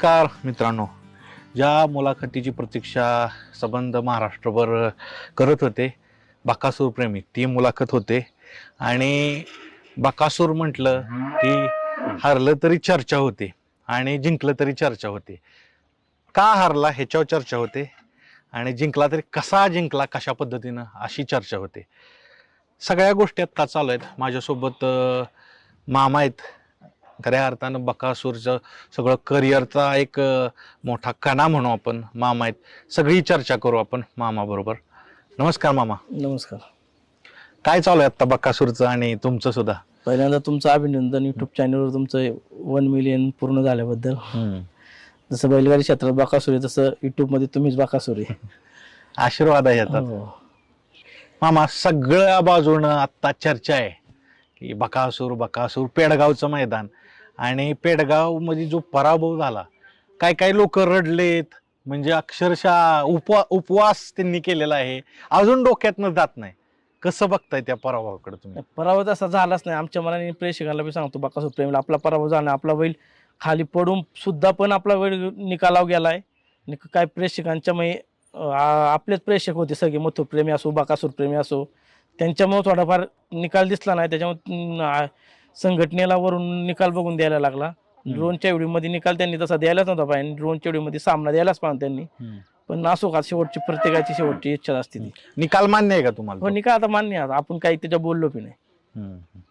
नमस्कार मित्रांनो, ज्या मुलाखतीची प्रतीक्षा संबंध महाराष्ट्रभर करत होते, बकासूर प्रेमी ती मुलाखत होते. आणि बकासूर म्हटलं की हारलं तरी चर्चा होते आणि जिंकलं तरी चर्चा होते. का हारला ह्याच्यावर चर्चा होते आणि जिंकला तरी कसा जिंकला, कशा पद्धतीनं, अशी चर्चा होते. सगळ्या गोष्टी आता चालू आहेत. माझ्यासोबत मामा आहेत. खऱ्या अर्थानं बकासूरचं सगळं करिअरचा एक मोठा कणा म्हणू आपण. मामा आहेत. सगळी चर्चा करू आपण मामा बरोबर. नमस्कार मामा. नमस्कार. काय चालू आहे आता बकासूरचं आणि तुमचं सुद्धा? पहिल्यांदा तुमचं अभिनंदन युट्यूब चॅनलवर तुमचं 1 मिलियन पूर्ण झाल्याबद्दल. जसं बैलगाडी क्षेत्रात बकासूर आहे तसं युट्यूब मध्ये तुम्हीच बकासूर आहे. आशीर्वाद आहे याचा. मामा, सगळ्या बाजूनं आता चर्चा आहे की बकासूर बकासूर. पेडगावचं मैदान आणि पेडगाव मध्ये जो पराभव झाला, काय काय लोक रडलेत, म्हणजे अक्षरशः उपवास त्यांनी केलेला आहे, अजून डोक्यातनं जात नाही. कसं बघताय त्या पराभवाकडे तुम्ही? पराभव तसा झालाच नाही. आमच्या मनाने प्रेक्षकांना बी सांगतो, बकासूर प्रेमीला आपला पराभव झाला नाही. आपला बैल खाली पडून सुद्धा पण आपला बैल निकालाव गेलाय. काय प्रेक्षकांच्या आपलेच प्रेक्षक होते सगळे, मथुर प्रेमी असो बकासूर प्रेमी असो, त्यांच्यामुळे थोडाफार निकाल दिसला नाही. त्याच्यामुळे संघटनेला वरून निकाल बघून द्यायला लागला. ड्रोनच्या व्हिडिओमध्ये निकाल त्यांनी तसा द्यायलाच नव्हता पाहिजे. ड्रोनच्या व्हिडिओमध्ये सामना द्यायलाच पाहिजे त्यांनी. पण असो का, शेवटची प्रत्येकाची शेवटची इच्छा असते ती. निकाल मान्य आहे का तुम्हाला? हो, निकाल आता मान्य आहे. आपण काही त्याच्या बोललो बी नाही.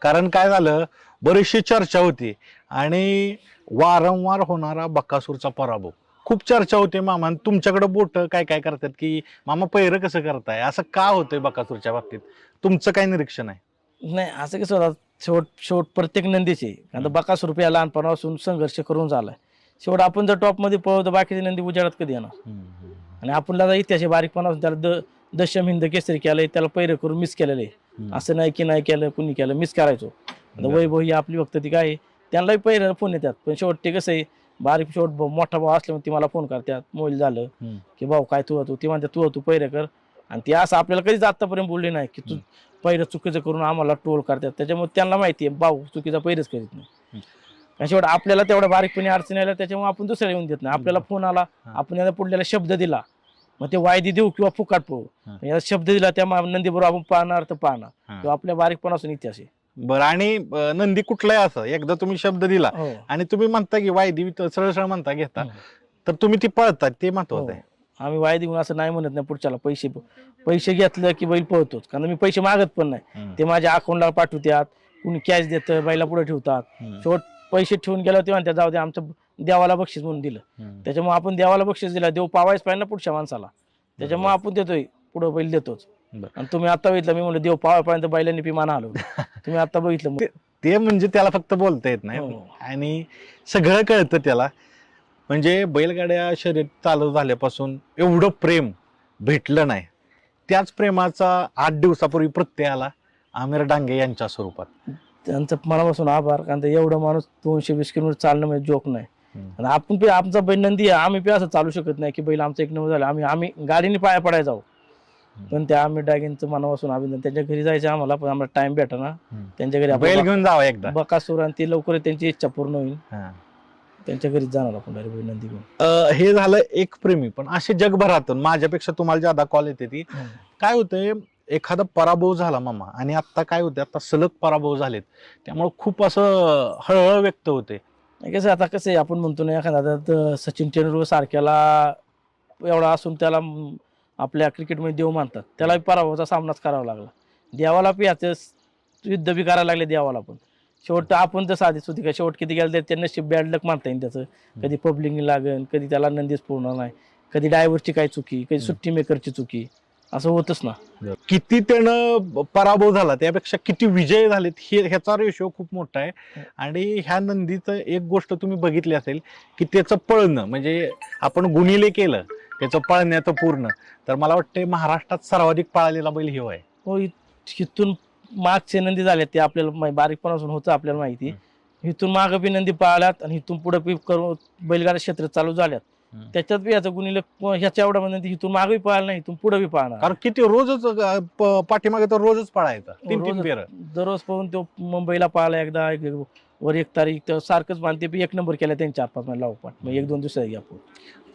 कारण काय झालं, बरीचशी चर्चा होती आणि वारंवार होणारा बकासूरचा पराभव, खूप चर्चा होते. मामा, तुमच्याकडे बोट काय काय करतात की मामा पैर कसं करताय, असं का होतंय बकासूरच्या बाबतीत? तुमचं काय निरीक्षण आहे? नाही, असं कसं होतं, शेवट प्रत्येक नंदीचे. आता बकासूर रुपया लहानपणापासून संघर्ष करून झालाय. शेवट आपण जर टॉप मध्ये पळवतो, बाकीचे नंदी उजाडात कधी येणार? आणि आपण इतिहास बारीकपणापासून त्याला दशम हिंद केसरी केलंय, त्याला पैर करून मिस केलेलं आहे. असं नाही की नाही केलं, कुणी केलं, मिस करायचो. वैभव ही आपली फक्त ती काय, त्यांनाही पैर फोन येतात. पण शेवट ते कसं आहे, बारीक शेवट मोठा भाऊ असल्यामुळे ती मला फोन करतात, मोबाईल झालं की भाऊ काय तू ती म्हणते तू पैर कर. आणि ती असं आपल्याला कधीच आतापर्यंत बोलले नाही की तू पैर चुकीचं करून आम्हाला ट्रोल करतात. त्याच्यामुळे त्यांना माहिती आहे भाऊ चुकीचा पैरच करीत नाही. शेवट आपल्याला तेवढ्या बारीकपणे अडचण आल्या, त्याच्यामुळे आपण दुसऱ्याला येऊन देत नाही. आपल्याला फोन आला, आपण याला पुढल्याला शब्द दिला, मग ते वायदी देऊ किंवा फुकाट पळू, याला शब्द दिला त्या नंदी बरोबर आपण पाहणार तर पाहणार. किंवा आपल्या बारीकपणापासून इतिहास आहे. बरं, आणि नंदी कुठलाही असं एकदा तुम्ही शब्द दिला आणि तुम्ही म्हणता की वायदी सरळ सरळ म्हणता घेता, तर तुम्ही ती पळतात, ते महत्वाचं आहे. आम्ही वायदी घेऊन असं नाही म्हणत नाही. पुढच्याला पैसे घेतलं की बैल पळतोच. कारण मी पैसे मागत पण नाही. ते माझ्या अकाउंटला पाठवतात, कुणी कॅश देतं, बैला पुढे ठेवतात. शेवट पैसे ठेवून गेल्यावर ते म्हणतात जाऊ दे, आमचं देवाला बक्षीस म्हणून दिलं. त्याच्यामुळे आपण देवाला बक्षीस दिला, देव पावायच पाहिजे ना पुढच्या माणसाला. त्याच्यामुळे आपण देतोय, पुढे बैल देतोच. आणि तुम्ही आता बघितलं, मी म्हणलं देव पावायपर्यंत बैलांनी पिमान आलो. तुम्ही आता बघितलं ते म्हणजे त्याला फक्त बोलता येत नाही आणि सगळं कळतं त्याला. म्हणजे बैलगाड्या शर्यत चालू झाल्यापासून एवढं प्रेम भेटलं नाही. त्याच प्रेमाचा 8 दिवसापूर्वी प्रत्यय आला आमिर डांगे यांच्या स्वरूपात. त्यांचं मनापासून आभार. कारण एवढं माणूस 220 किलोमीटर चालणं म्हणजे जोक नाही. आणि आपण आमचा बैल नंदी आहे, आम्ही असं चालू शकत नाही की बैल आमचा 1 नंबर झाला, आम्ही गाडीने पाया पडायला जाऊ. पण त्या आमिर डांगेंचं मनापासून अभिनंदन. त्यांच्या घरी जायचं आम्हाला, पण आम्हाला टाइम भेटा ना. त्यांच्या घरी बैल घेऊन जावा एकदा. बकासूर आणि ते लवकर त्यांची इच्छा पूर्ण होईल. त्यांच्या घरीच जाणार आपण डायरेक्ट नंदी घेऊन. हे झालं एक प्रेमी. पण असे जगभरातून माझ्यापेक्षा तुम्हाला ज्यादा कॉल येते ती काय होतंय, एखादा पराभव झाला मामा, आणि आता काय होते, आता सलग पराभव झालेत, त्यामुळे खूप असं हळहळ व्यक्त होते. कसं आता कसं आहे, आपण म्हणतो ना, एखादा सचिन तेंडुलकर सारख्याला एवढा असून त्याला आपल्या क्रिकेटमध्ये देव मानतात, त्याला पराभवाचा सामनाच करावा लागला. देवाला बी याचं युद्ध बी करायला लागले देवाला. पण शेवट आपण तर साधीच होती का, शेवट किती गेलं तरी त्यांना नशीब बॅड लक मानता येईल त्याचं. कधी पब्लिक लागेल, कधी त्याला नंदीच पूर्ण नाही, कधी ड्रायव्हरची काय चुकी, कधी सुट्टी मेकरची चुकी, असं होतच ना. किती त्यानं पराभव झाला त्यापेक्षा किती विजय झालेत ह्याचा रेशो खूप मोठा आहे. आणि ह्या नंदीचं एक गोष्ट तुम्ही बघितली असेल की त्याचं पळणं, म्हणजे आपण गुणिले केलं त्याचं पळण्याचं पूर्ण, तर मला वाटतं महाराष्ट्रात सर्वाधिक पळालेला बैल हे आहे. हो, इथून मागचे नंदी झाले ते आपल्याला बारीकपणापासून होतं आपल्याला माहिती. इथून माग बी नंदी पाळल्यात आणि इथून पुढे बी करून बैलगाडा क्षेत्र चालू झाल्यात. त्याच्यात बी याचं गुणिले ह्याच्या एवढा म्हणजे इथून मागे पळायला नाही, इथून पुढे बी पाळणार. कारण किती रोजच पाठीमागे तर रोजच पळायचा 3-3 फेर दररोज पळून तो मुंबईला पळाला, एकदा वर 1 तारीख तर सारखंच मानते 1 नंबर केला त्यांनी 4-5 महिने लावपाट मग 1-2 दिवसात घ्या आपण.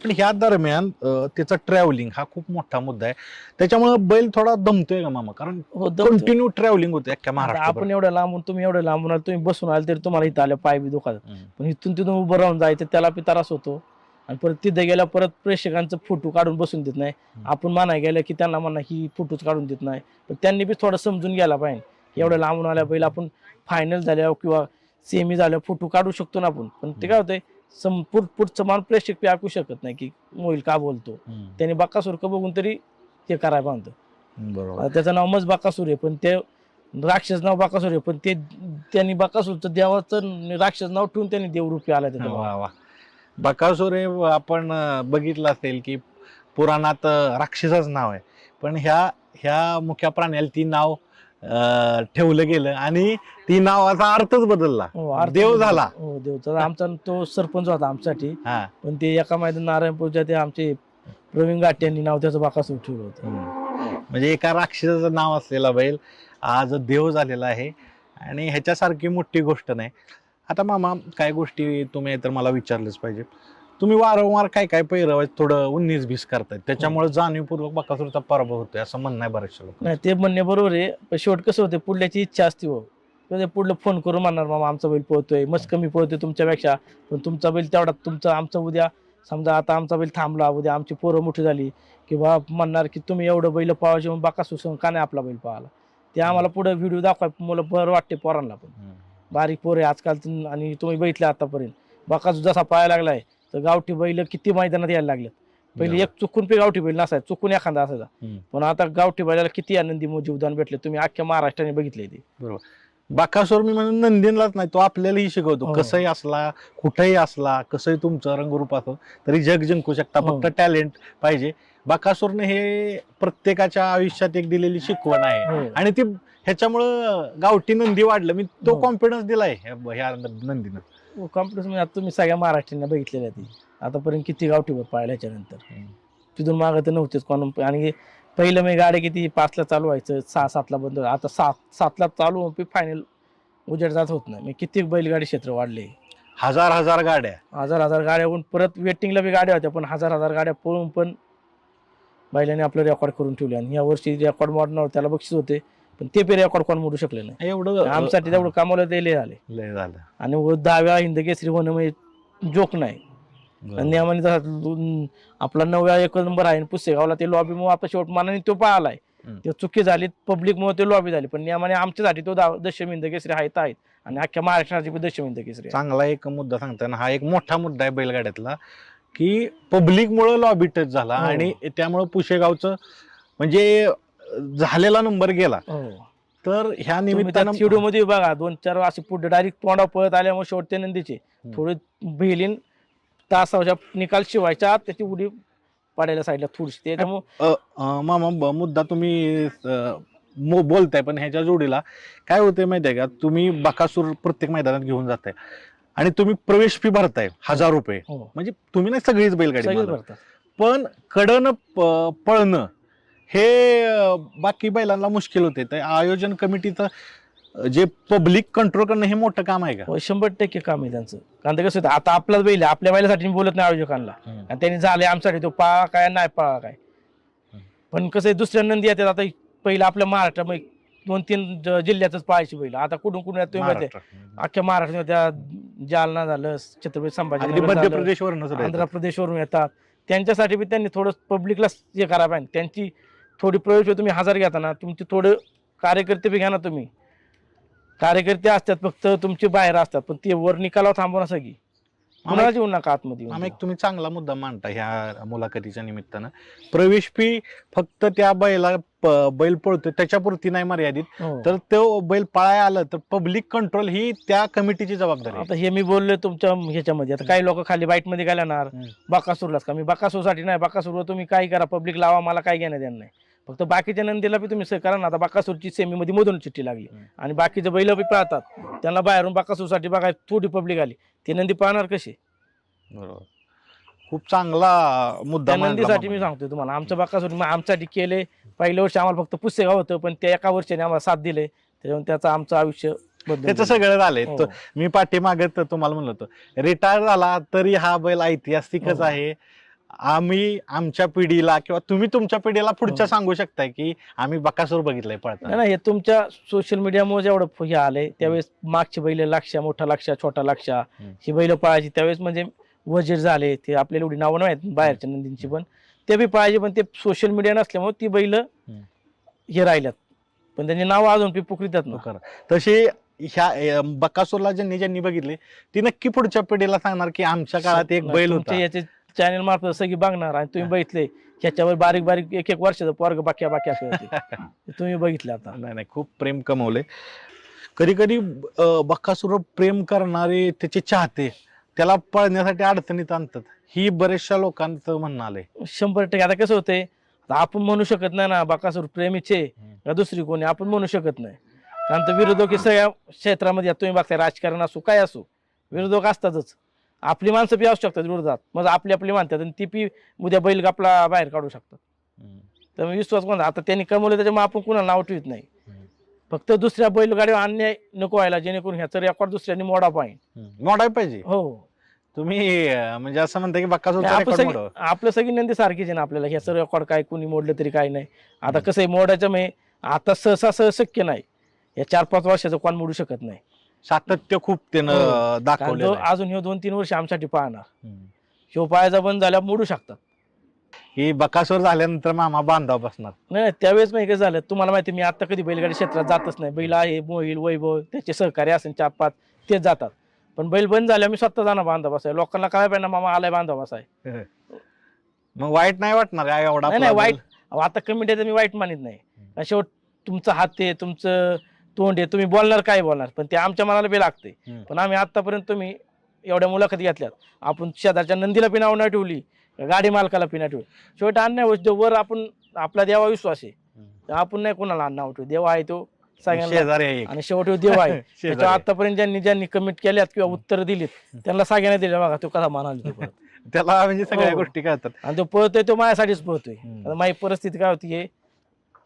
पण ह्या दरम्यान त्याचा ट्रॅव्हलिंग हा खूप मोठा मुद्दा आहे. त्याच्यामुळे बैल थोडा दमतोय का मामा? कारण हो दमतो. कंटिन्यू ट्रॅव्हलिंग होते अख्ख्या आता महाराष्ट्रात. आपण एवढं लांबून तुम्ही एवढं लांबून आले तुम्ही बसून आले तरी तुम्हाला इथं आल्या पाय बी दुखातात. पण इथून तिथून उभं राहून जायचं त्याला बी त्रास होतो आणि परत तिथे गेल्या परत प्रेक्षकांचं फोटो काढून बसून देत नाही. आपण मानाय गेलं की त्यांना म्हणा ही फोटोच काढून देत नाही. पण त्यांनी बी थोडं समजून घ्यायला पाहिजे. एवढं लांबून आल्या बैल आपण फायनल झाल्यावर किंवा सेमी झाल्यावर फोटो काढू शकतो ना आपण. पण ते काय होतंय पुढचं मान प्रेक्षक बी ऐकू शकत नाही की मोहिल का बोलतो. त्याने बकासूर का बघून तरी हे करायला पाहतो. बरोबर. त्याचं नाव मज बकासूर आहे पण ते राक्षस नाव बकासूर आहे पण ते त्यांनी बकासूरचं देवाचं राक्षस नाव ठेवून त्यांनी देवरूपी आला त्याच्या. वा वा. बकासूर हे आपण बघितलं असेल की पुराणात राक्षसाच नाव आहे. पण ह्या मुख्या प्राण्याला ती नाव ठेवलं गेलं आणि ती नावाचा अर्थच बदलला. देव झाला. हो देवचा. आमचा तो सरपंच होता आमच्यासाठी. हा. पण ते एका मैदान नारायणपूरच्या ते आमचे प्रवीण घाट यांनी नाव त्याचं बकासूर ठेवलं होतं. म्हणजे एका राक्षसाचं नाव असलेला बैल आज देव झालेला आहे आणि ह्याच्यासारखी मोठी गोष्ट नाही. आता मामा काय गोष्टी तुम्ही तर मला विचारलंच पाहिजे. तुम्ही वारंवार काय काय पैरवायचं थोडं 19-20 करतायत त्याच्यामुळे जाणीवपूर्वक बकासूरचा पराभव होतोय असं म्हणणं आहे बऱ्याचशा लोक. नाही ते म्हणणे बरोबर आहे पण शेवट कसं होते पुढल्याची इच्छा असते हो. पुढलं फोन करून म्हणणार मामा आमचा बैल पोहतोय मस्त कमी पोहतोय तुमच्यापेक्षा पण तुमचा बैल तेवढा तुमचा आमचा उद्या समजा आता आमचा बैल थांबला उद्या आमची पोरं मोठी झाली किंवा म्हणणार की तुम्ही एवढं बैल पाहायचे मग बकासूर का नाही आपला बैल पाहायला. ते आम्हाला पुढे व्हिडिओ दाखवाय मला बरं वाटते पोरांना पण. बारीक पोर आहे आजकाल आणि तुम्ही बघितले आतापर्यंत बकासूर जसा पाहायला लागलाय तर गावठी बैल किती मैदानात यायला लागलेत. पहिले एक चुकून पे गावठी बैल नसायचं चुकून एखादा असायचा पण आता गावठी बैलाला किती आनंदी जीवदान भेटले तुम्ही अख्ख्या महाराष्ट्राने बघितले ते. बरोबर. बकासूर मी म्हणून नंदीनलाच नाही तो आपल्यालाही शिकवतो. कसंही असला कुठेही असला कसंही तुमचं रंगरूप असो तरी जग जिंकू शकता फक्त टॅलेंट पाहिजे. बकासूरने हे प्रत्येकाच्या आयुष्यात एक दिलेली शिकवण आहे आणि ती ह्याच्यामुळं गावठी नंदी वाढलं. मी तो कॉन्फिडन्स दिलाय ह्या नंदीनं. कॉन्फिडन्स म्हणजे आता तुम्ही सगळ्या महाराष्ट्रांना बघितलेल्या ती आतापर्यंत किती गावठीवर पाहिल्या ह्याच्यानंतर तिथून मागं तर नव्हतेच कोण. आणि पहिलं मी गाडी किती 5ला चालू व्हायचं 6-7ला बंद आता 7ला चालू फायनल उजेड जात होत नाही. किती बैलगाडी क्षेत्र वाढले. हजार गाड्या हजार गाड्या होऊन परत वेटिंगला बी गाड्या होत्या पण हजार गाड्या पळून पण बैलाने आपलं रेकॉर्ड करून ठेवले. आणि या वर्षी रेकॉर्ड मोडणार त्याला बक्षीस होते पण ते बी रेकॉर्ड कोण मोडू शकले नाही. एवढं आमच्यासाठी तेवढं कामावलं ते लय झालं. आणि 10व्या हिंदकेसरी होणं म्हणजे जोक नाही. नियमाने आपला 9व्या 1 नंबर आहे पुसेगावला ते लॉबी मुळे आता शेवट मानाने तो पाहिलाय ते चुकी झाली पब्लिक मुळे ते लॉबी झाली पण नियमाने आमच्यासाठी तो दशम हिंदकेसरी आहेत आणि अख्ख्या महाराष्ट्राची दशम हिंदकेसरी. चांगला एक मुद्दा सांगताना हा एक मोठा मुद्दा आहे बैलगाड्यातला की पब्लिक मुळे लॉबी टच झाला आणि त्यामुळे पुशेगावचं म्हणजे झालेला नंबर गेला. तर ह्या निमित्तानं व्हिडिओ मध्ये बघा 2-4 असे पुढे डायरेक्ट तोंडा पळत आल्यामुळे शेवटते नंदीचे थोडे भेलीन तासाच्या निकाल शिवायच्या त्याची उडी पडायला साईडला थोडीशी. त्याच्यामुळे मामा मुद्दा तुम्ही बोलताय पण ह्याच्या जोडीला काय होतंय माहितीये का तुम्ही बकासूर प्रत्येक मैदानात घेऊन जाताय आणि तुम्ही प्रवेश फी भरताय 1000 रुपये. म्हणजे तुम्ही नाही सगळीच बैलगाडी भरतात पण कडनं पळणं हे बाकी बैलांना मुश्किल होते. तर आयोजन कमिटीचं जे पब्लिक कंट्रोल करणं हे मोठं काम आहे का? 100% काम आहे त्यांचं. कारण ते कसं होतं आता आपलाच बैल आहे आपल्या बैलासाठी बोलत नाही आयोजकांना आणि त्यांनी झाले आमच्यासाठी तो पाळा काय नाही पाळा काय. पण कसं दुसऱ्या नंदी येतात आता पहिलं आपल्या महाराष्ट्रामध्ये 2-3 जिल्ह्यातच पाळायची बैल आता कुठून कुठून येतो माहिती अख्ख्या महाराष्ट्रामध्ये जालना झालं छत्रपती संभाजी मध्य प्रदेशवरून आंध्र प्रदेशवरून येतात. त्यांच्यासाठी बी त्यांनी थोडं पब्लिकला हे करायला पाहिजे. त्यांची थोडी प्रवेश तुम्ही 1000 घेता ना तुमचे थोडं कार्यकर्ते बी घ्या ना तुम्ही. कार्यकर्ते असतात फक्त तुमचे बाहेर असतात पण ते वर निकालावर थांबवणं सगळी कुणाला येऊ नका आतमध्ये. एक तुम्ही चांगला मुद्दा मांडता ह्या मुलाखतीच्या निमित्तानं. प्रवेश फी फक्त त्या बैल पळतो त्याच्यापुरती नाही मर्यादित तर तो बैल पळायला आलं तर पब्लिक कंट्रोल ही त्या कमिटीची जबाबदारी. आता हे मी बोललोय तुमच्या ह्याच्यामध्ये आता काही लोक खाली बाईट मध्ये काय येणार बकासूरलाच का. मी बकासूरसाठी नाही बकासूरवर तुम्ही काय करा पब्लिक लावा मला काय घेणं देणं नाही. फक्त बाकीच्या नंदीला बी तुम्ही करा ना. आता बकासूरची सेमीमध्ये मधून चिठ्ठी लागली आणि बाकीचे बैल बी पाहतात त्यांना बाहेरून बकासूरसाठी बघा थोडी पब्लिक आली ते नंदी पाहणार कसे. बरोबर. खूप चांगला मुद्दा. नंदीसाठी मी सांगतोय तुम्हाला आमचं बकासूर आमच्यासाठी केले. पहिल्या वर्षी आम्हाला फक्त पुसेगाव होतं पण त्या एका वर्षाने आम्हाला साथ दिले त्याच्यामुळे त्याचं आमचं आयुष्य बदलून त्याचं गेले. सगळं झालंय. हो. तो मी पाठीमागे तुम्हाला म्हणलं होतं रिटायर झाला तरी हा बैल ऐतिहासिकच हो. आहे. आम्ही आमच्या पिढीला किंवा तुम्ही तुमच्या पिढीला पुढच्या हो. सांगू शकताय की आम्ही बकासूर बघितलंय पळताना. नाही हे तुमच्या सोशल मीडियामुळे जेवढं हे आलंय त्यावेळेस मागची बैल लक्ष्या, मोठा लक्ष्या, छोटा लक्ष्या ही बैल पळायची त्यावेळेस म्हणजे वजीर झाले ते आपल्याला एवढी नावं नाही आहेत बाहेरच्या नंदींची पण ते बी पळायचे पण ते सोशल मीडिया नसल्यामुळे ती बैल हे राहिल्यात पण त्यांची नाव अजून पुकरीतात ना. खरं. तशी ह्या बकासूरला ज्यांनी ज्यांनी बघितले ती नक्की पुढच्या पिढीला सांगणार की आमच्या काळात एक बैल होता. तुमच्या याचे चॅनल मार्फत सगळी बघणार आणि तुम्ही बघितले ह्याच्यावर बारीक बारीक एक एक वर्षाचं पोरग बाक्या बाक्या असं होते. ते तुम्ही बघितले आता. नाही नाही खूप प्रेम कमवले. कधी कधी बकासूर प्रेम करणारे त्याचे चाहते त्याला पळण्यासाठी अडचणीत आणतात. ही बऱ्याचशा लोकांचं म्हणणं आलंय. 100% आता कसं होतंय आता आपण म्हणू शकत नाही ना बकासूर प्रेमीचे का दुसरी कोणी आपण म्हणू शकत नाही कारण तर विरोधक हे सगळ्या क्षेत्रामध्ये तुम्ही बघताय राजकारण असो काय असो विरोधक असतातच. आपली माणसं बी असू शकतात विरोधात मग आपली मानतात आणि ती पी उद्या बैल आपला बाहेर काढू शकतात. तर विश्वास कोण आता त्यांनी कमवलं त्याच्यामुळे आपण कुणाला नाव ठेवत नाही. फक्त दुसऱ्या बैलगाडीवर अन्याय नको व्हायला जेणेकरून ह्याचा रेकॉर्ड दुसऱ्याने मोडा पाहिजे. मोडाय पाहिजे. हो तुम्ही म्हणजे असं म्हणता की बकासूर आपलं सगळी नंदी सारखीच आहे ना आपल्याला ह्याचं रेकॉर्ड काय कुणी मोडलं तरी काय नाही. आता कसं आहे मोडायचं म्हणजे आता सहसा शक्य नाही. या 4-5 वर्षाचं कोण मोडू शकत नाही. सातत्य खूप त्यानं दाखवलं. अजून हे 2-3 वर्ष आमच्यासाठी पाहणार ह्यो पायाचा बंद झाल्यावर मोडू शकतात. ही बकासूर झाल्यानंतर मामा बांधाव बसणार. नाही त्यावेळेस माहिती काय झालं तुम्हाला माहिती मी आता कधी बैलगाडी क्षेत्रात जातच नाही. बैल आहे मोहिल वैभव त्याचे सहकारी असेल 4-5 तेच जातात पण बैल बंद झाल्या मी स्वतः जाणार बांधा बसाय लोकांना काय पाहिजे मामा आलाय बांधा बसाय. मग वाईट नाही वाटणार एवढा नाही वाईट आता कमिटीचं मी वाईट मानित नाही. शेवट तुमचं हात आहे तुमचं तोंड आहे तुम्ही बोलणार काय बोलणार पण ते आमच्या मनाला बी लागते. पण आम्ही आतापर्यंत तुम्ही एवढ्या मुलाखती घेतल्यात आपण शेजारच्या नंदीला पिनाव नाही ठेवली गाडी मालकाला पिना ठेवली शेवट अन्याय वर आपण आपला देवा विश्वास आहे आपण नाही कोणाला नाव ठेवू. देव आहे तो सगळ्यांना आणि शेवटी देव आहे. त्याच्या आतापर्यंत ज्यांनी कमिट केल्यात किंवा उत्तर दिलीत त्यांना सगळ्यांना दिले बघा तो कसा मानाला त्याला म्हणजे सगळ्या गोष्टी कळतात आणि तो पळतोय तो माझ्यासाठीच पळतोय. माझी परिस्थिती काय होती हे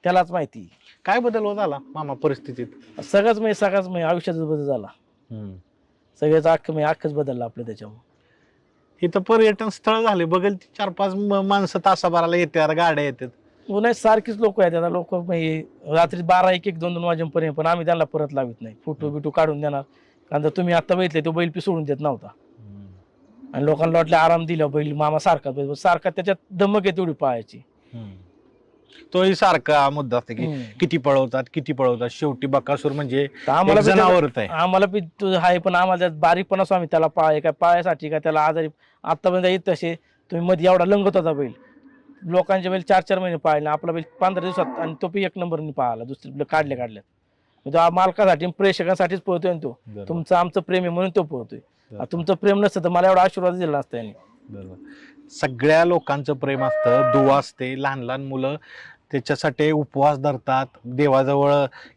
त्यालाच माहिती. काय बदल होत आला मामा परिस्थितीत. सगळंच म्हणजे आयुष्याचा बदल झाला. सगळ्याच अख्खच बदलला आपलं त्याच्यामुळे. इथं पर्यटन स्थळ झाले बघेल 4-5 माणसं तासाभराला येतात गाड्या येतात. नाही सारखीच लोक आहेत आता लोक रात्री 12-1-1 2-2 वाजेपर्यंत पण आम्ही त्यांना परत लावित नाही. फोटो बिटो काढून देणार कारण तुम्ही आता बघितले तो बैल पी सोडून देत नव्हता आणि लोकांना वाटले आराम दिला बैल मामा सारखा त्याच्यात धमक आहे तेवढी पाहायची. तोही सारखा मुद्दा असते की किती पळवतात शेवटी बकासूर म्हणजे आम्हाला बी आहे पण आम्हाला बारीकपणा आम्ही त्याला काय पायासाठी का त्याला आजारी आतापर्यंत येत तसे तुम्ही मध्ये एवढा लंगत होता बैल लोकांचे बैल 4-4 महिने पाळले आपला बैल 15 दिवसात आणि तो बी 1 नंबरने पाळला दुसरे काढल्यात मालकासाठी प्रेक्षकांसाठीच पोहतोय तो. तुमचं आमचं प्रेम आहे म्हणून तो पोहतोय. तुमचं प्रेम नसतं तर मला एवढा आशीर्वाद दिला नसता यांनी. सगळ्या लोकांचं प्रेम असतं दुआ असते. लहान लहान मुलं त्याच्यासाठी उपवास धरतात देवाजवळ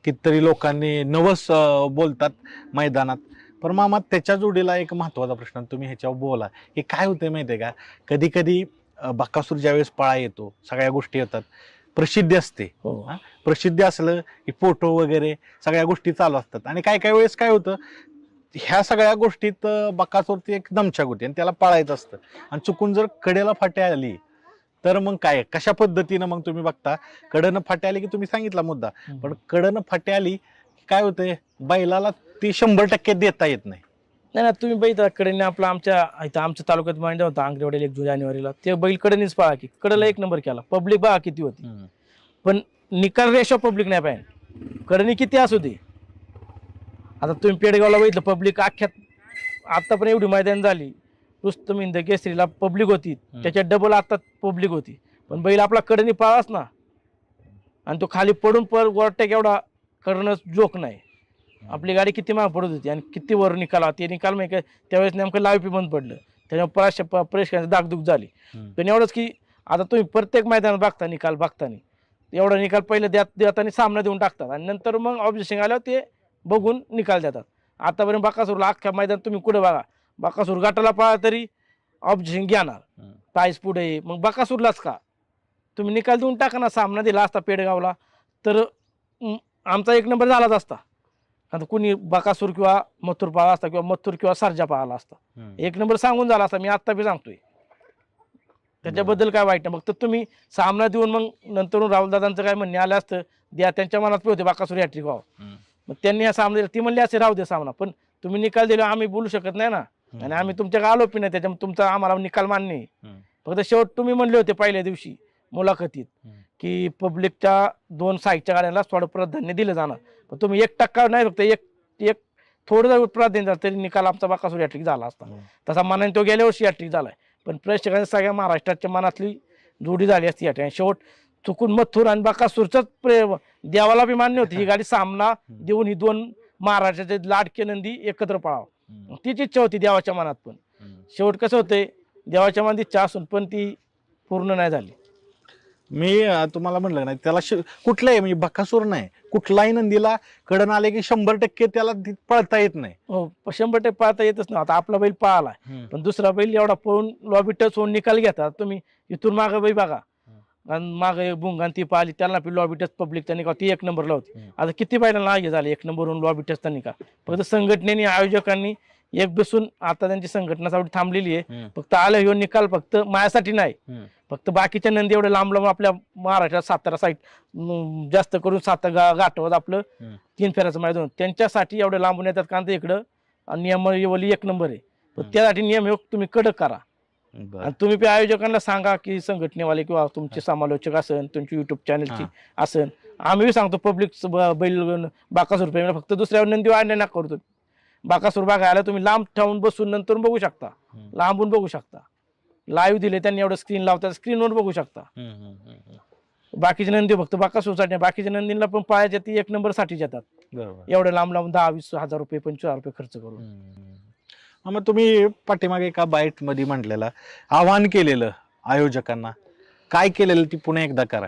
कितीतरी लोकांनी नवस बोलतात मैदानात. पण मामा त्याच्या जोडीला एक महत्वाचा प्रश्न तुम्ही ह्याच्यावर बोला. हे काय होतंय माहितीये का कधी कधी बकासूर ज्यावेळेस पळा येतो सगळ्या गोष्टी येतात प्रसिद्धी असते. प्रसिद्धी असलं की फोटो वगैरे सगळ्या गोष्टी चालू असतात आणि काय काय वेळेस काय होतं ह्या सगळ्या गोष्टीत बकासूरची एक दमछाक होती आणि त्याला पाळायचं असतं आणि चुकून जर कडेला फाट्या आली तर मग काय कशा पद्धतीनं मग तुम्ही बघता कडनं फाट्या आली की तुम्ही सांगितला मुद्दा पण कडनं फाट्या आली काय होतंय बैलाला ती 100% देता येत नाही. नाही तुम्ही बघितला कडेने आपला आमच्या तालुक्यात मांडला होता आंगरेवाडीला 1 जानेवारीला ते बैल कडेनेच पळा की कडेला 1 नंबर केला. पब्लिक बघा किती होती पण निकाल रेषा पब्लिक नाही पाहिजे कडनी किती असू दे. आता तुम्ही पेडगावला बघितलं पब्लिक अख्ख्यात आता पण एवढी मैदान झाली रुस्तम हिंद केसरीला पब्लिक होती त्याच्यात डबल आता पब्लिक होती पण बैल आपला कडनी पाळाच ना आणि तो खाली पडून गोरट्याक एवढा करणं जोक नाही. आपली गाडी किती महाग पडत होती आणि किती वर निकाल ते निकाल माहिती त्यावेळेस नेमकं लाईव्ह बंद पडलं त्याच्यामुळे प्रेक्षकांची दागदुग झाली. पण एवढंच की आता तुम्ही प्रत्येक मैदानात बघता निकाल बघताना एवढा निकाल पहिले देताना सामना देऊन टाकतात आणि नंतर मग ऑब्जेक्शन आल्यावर ते बघून निकाल देतात. आतापर्यंत बकासूरला अख्ख्या मैदान तुम्ही कुठे बघा बकासूर गटाला पळा तरी ऑब्जेक्शन घेणार प्राईज पुढे मग बकासूरलाच का तुम्ही निकाल देऊन टाका ना. सामना दिला असता पेडगावला तर आमचा 1 नंबर झालाच असता आता कुणी बकासूर किंवा मथुर पाळला असता किंवा मथुर किंवा सर्जा पाळला असता, 1 नंबर सांगून झाला असता. मी आता बी सांगतोय, त्याच्याबद्दल काय वाईट नाही. फक्त तुम्ही सामना देऊन मग नंतर राहुलदादांचं काय म्हणणे आलं असतं, द्या त्यांच्या मनात पण होते बकासूर हॅट्रिक व्हावं, मग त्यांनी हा सामना दिला. ती म्हणली असे राहू दे सामना, पण तुम्ही निकाल दिला आम्ही बोलू शकत नाही ना, आणि आम्ही तुमच्या आलोपी नाही, त्याच्यामुळे तुमचा आम्हाला निकाल मान्य आहे. फक्त शेवट तुम्ही म्हणले होते पहिल्या दिवशी मुलाखतीत की पब्लिकच्या 2 साईडच्या गाड्यांना थोडं प्राधान्य दिलं जाणार, पण तुम्ही 1% नाही, फक्त एक थोडं जर प्राधान्य झालं तरी निकाल आमचा बकासूर हॅट्रिक झाला असता. तसा मनाने तो गेल्या वर्षी हॅट्रिक झालाय, पण प्रेक्षकांच्या सगळ्या महाराष्ट्राच्या मनातली जोडी झाली असती या ठिकाणी. शेवट चुकून मथुर आणि बकासूरच देवाला बी मान्य होती ही गाडी सामना देऊन ही 2 महाराष्ट्राचे लाडके नंदी एकत्र पळावं, तीच इच्छा होती देवाच्या मनात. पण शेवट कसं होतंय, देवाच्या मनात इच्छा असून पण ती पूर्ण नाही झाली. मी तुम्हाला म्हणलं नाही त्याला कुठलाही म्हणजे बकासूर नाही, कुठलाही नंदीला कडन आले की 100% त्याला पळता येत नाही. हो, 100% पाळता येतच ना. आता आपला बैल पळालाय, पण दुसरा बैल एवढा पळून लॉबी टच होऊन निकाल घेतात. तुम्ही इथून मागे बैल बघा, आणि मागे भुंगान ती पाहिली त्याला लॉबी टच पब्लिकचा निकाल, ती 1 नंबरला होती. आता किती बैलांना हे झाले 1 नंबरवरून लॉबी टचचा निकाल. फक्त संघटनेने आयोजकांनी एक बसून आता त्यांची संघटनासाठी थांबलेली आहे. फक्त आलं ह्यो निकाल फक्त माझ्यासाठी नाही, फक्त बाकीच्या नंदी एवढे लांब लांब आपल्या महाराष्ट्रात सातारा साईड जास्त करून घाटवत आपलं 3 फेऱ्याचं मैदान त्यांच्यासाठी एवढे लांबून येतात, कारण ते इकडं नियमावली 1 नंबर आहे. पण त्यासाठी नियम हे तुम्ही कडक करा, आणि तुम्ही आयोजकांना सांगा की संघटनेवाले किंवा तुमचे समालोचक असेल, तुमची युट्यूब चॅनलची असेल, आम्ही सांगतो पब्लिक बैल बकासूर प्रेमीला फक्त दुसऱ्यावर नंदी वाढणे ना करतो. बकासूर बघायला तुम्ही लांब ठेवून बसून नंतर बघू शकता, लांबून बघू शकता. लाईव्ह दिले त्यांनी, एवढं स्क्रीन लावतात, स्क्रीनवर बघू शकता. बाकीचे नंदी फक्त बकासूरसाठी, बाकीच्या नंदींना पण पायाच्या ती 1 नंबर साठी येतात. एवढे लांब लांब 10-20 हजार रुपये 25,000 रुपये खर्च करून. मग तुम्ही पाठीमागे एका बाईट मध्ये म्हटलेलं आव्हान केलेलं आयोजकांना, काय केलेलं ती पुन्हा एकदा करा.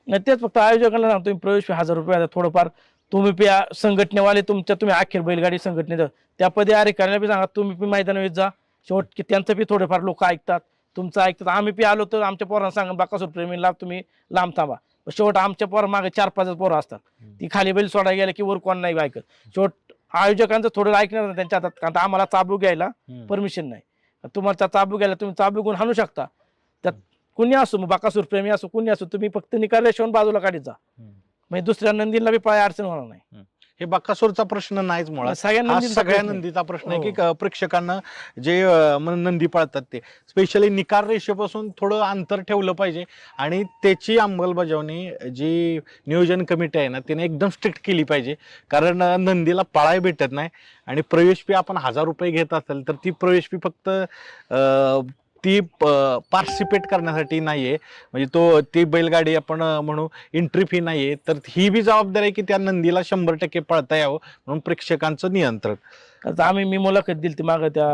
नाही, तेच फक्त आयोजकांना सांगतो, तुम्ही प्रवेश फी 1000 रुपये, थोडंफार तुम्ही संघटनेवाले तुम्ही अखेर बैलगाडी संघटनेचं त्या पदी अधिकाऱ्याला बी सांगा, तुम्ही बी मैदानावर जा. शेवट की त्यांचं बी थोडेफार लोक ऐकतात, तुमचं ऐकतात. आम्ही बी आलो तर आमच्या पोरांना सांगा बकासूर प्रेमीला तुम्ही लांब थांबा. शेवट आमच्या पोरं मागे 4-5 पोरं असतात, ती खाली बैल सोडायला गेल्या की वर कोण नाही ऐकत. शेवट आयोजकांचं थोडं ऐकणार नाही त्यांच्या हातात, कारण आम्हाला चाबूक घ्यायला परमिशन नाही. तुम्हाला चाबूक घ्यायला तुम्ही चाबूक हाणू शकता, त्यात कुणी असो, मग बकासूर प्रेमी असो कुणी असो, तुम्ही फक्त निकाल रेषेवरून बाजूला काढीत जा, म्हणजे दुसऱ्या नंदीला बी पाय अडचण होणार नाही. हे बकासूरचा प्रश्न नाहीच मुळात, सगळ्या नंदीचा प्रश्न आहे की प्रेक्षकांना जे नंदी पाळतात ते स्पेशली निकाल रेषेपासून थोडं अंतर ठेवलं पाहिजे, आणि त्याची अंमलबजावणी जी नियोजन कमिटी आहे ना तिने एकदम स्ट्रिक्ट केली पाहिजे. कारण नंदीला पाळाय भेटत नाही, आणि प्रवेश फी आपण 1000 रुपये घेत असेल तर ती प्रवेश फी फक्त ती पार्टिसिपेट करण्यासाठी नाहीये, म्हणजे ती बैलगाडी आपण म्हणू एंट्री फी नाहीये. तर ही बी जबाबदारी आहे की त्या नंदीला 100% पळता यावं म्हणून प्रेक्षकांचं नियंत्रण. आता मी मुलाखत दिली ती मागं त्या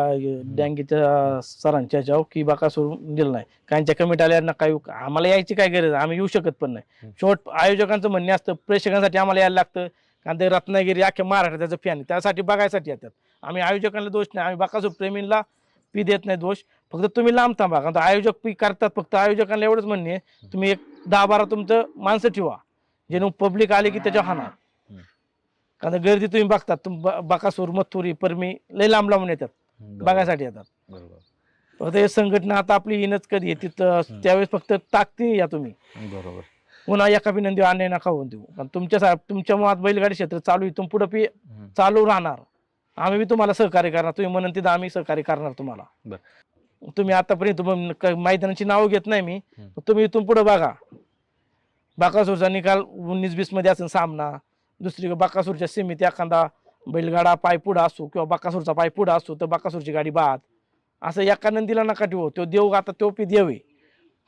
डँगीच्या सरांच्या ह्याच्यावर की बकासूर दिलं नाही, काहींच्या कमिटी आल्या काही आम्हाला यायची काय गरज, आम्ही येऊ शकत पण नाही. शेवट आयोजकांचं म्हणणे असतं प्रेक्षकांसाठी आम्हाला यायला लागतं, कारण ते रत्नागिरी अख्ख्या महाराष्ट्रात त्याचं फॅन त्यासाठी बघायसाठी येतात. आम्ही आयोजकांना दोष नाही, आम्ही बकासूर प्रेमींना पी देत नाही दोष, फक्त तुम्ही लांब थांबा. कारण आयोजक पी करतात, फक्त आयोजकांना एवढंच म्हणणे तुम्ही 10-12 तुमचं माणसं ठेवा, जेणेकरून पब्लिक आले की त्याच्या हाना. कारण गर्दी तुम्ही बघतात, बकासूर मथुरी परमी लय लांब लांबून येतात, बघायसाठी येतात. फक्त हे संघटना आता आपली येणच कधी येते त्यावेळेस फक्त ताकती या तुम्ही, बरोबर. पुन्हा एका नंदी आणणे नका होऊन देऊ, कारण तुमच्या मुळात बैलगाडी क्षेत्र चालू इथून पुढे चालू राहणार. आम्ही बी तुम्हाला सहकार्य करणार, तुम्ही म्हणून तिथं आम्ही सहकार्य करणार तुम्हाला. तुम्ही आतापर्यंत मैदानाची नावं घेत नाही मी, तुम्ही इथून पुढे बघा. बकासूरचा निकाल 19-20 मध्ये असेल सामना, दुसरी बकासूरच्या सीमित एखादा बैलगाडा पाय पुढं असो किंवा बकासूरचा पाय पुढं असो तर बकासूरची गाडी बाद, असं एका नंदीला नका ठेवू. तो देव आता तो पी देव आहे,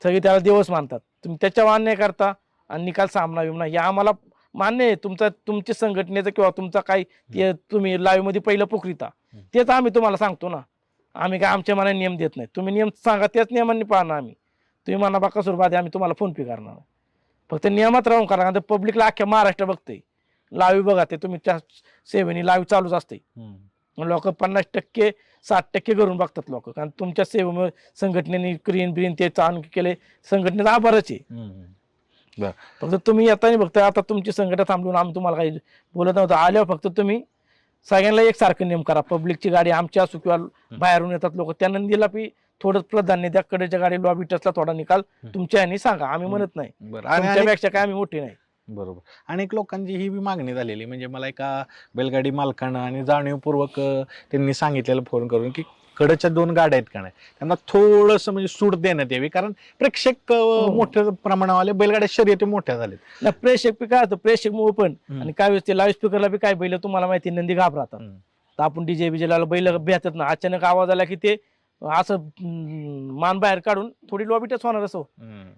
सगळे त्याला देवच मानतात. तुम्ही त्याच्यावर अन्याय करता आणि निकाल सामना येऊ नाही, आम्हाला मान्य आहे. तुमच्या संघटनेचं किंवा तुमचा काही ते तुम्ही लाईव्ह मध्ये पहिलं पुकरिता तेच आम्ही तुम्हाला सांगतो ना, आम्ही काय आमच्या मनाने नियम देत नाही. तुम्ही नियम सांगा त्याच नियमांनी पाहणार आम्ही. तुम्ही म्हणा बकासूर बाद आम्ही तुम्हाला फोन पे करणार, फक्त नियमात राहून करा. कारण पब्लिकला अख्ख्या महाराष्ट्र बघते, लाईव्ह बघा ते तुमच्या सेवेने लाईव्ह चालूच असते. लोक 50% 60% करून बघतात लोक, कारण तुमच्या सेवेमुळे संघटनेने क्रीन ब्रीन ते चालू केले, संघटनेचा आभारच आहे. फक्त तुम्ही येताना बघता, आता तुमची संघटना थांबवून आम्ही तुम्हाला काही बोलत नव्हतं, आल्यावर फक्त तुम्ही सगळ्यांना एकसारखं नियम करा. पब्लिकची गाडी आमची असो किंवा बाहेरून येतात लोक, त्या नंदीला बी थोडं प्राधान्य द्या. कडेच्या गाडी लॉबी टचला थोडा निकाल तुमच्या यांनी सांगा, आम्ही म्हणत नाही बरं. आणि तुमच्यापेक्षा काय आम्ही मोठी नाही. बरोबर. अनेक लोकांची ही बी मागणी झालेली, म्हणजे मला एका बैलगाडी मालकानं आणि जाणीवपूर्वक त्यांनी सांगितलेलं फोन करून की कडच्या 2 गाड्या आहेत का नाही, त्यांना थोडस म्हणजे सूट देण्यात यावी, कारण प्रेक्षक मोठ्या प्रमाणावाले बैलगाड्या शर्यती मोठ्या झाल्यात. ना प्रेक्षक बी काय होतं, प्रेक्षक मुळे पण आणि काय वेळेस ते लाईव्ह स्पीकरला बी काय बैल तुम्हाला माहिती नंदी घाबरतात. तर आपण डीजे बीजे लावलं बैल भेटत ना, अचानक आवाज आला की ते असं मान बाहेर काढून थोडी लॉबी टच होणार असो.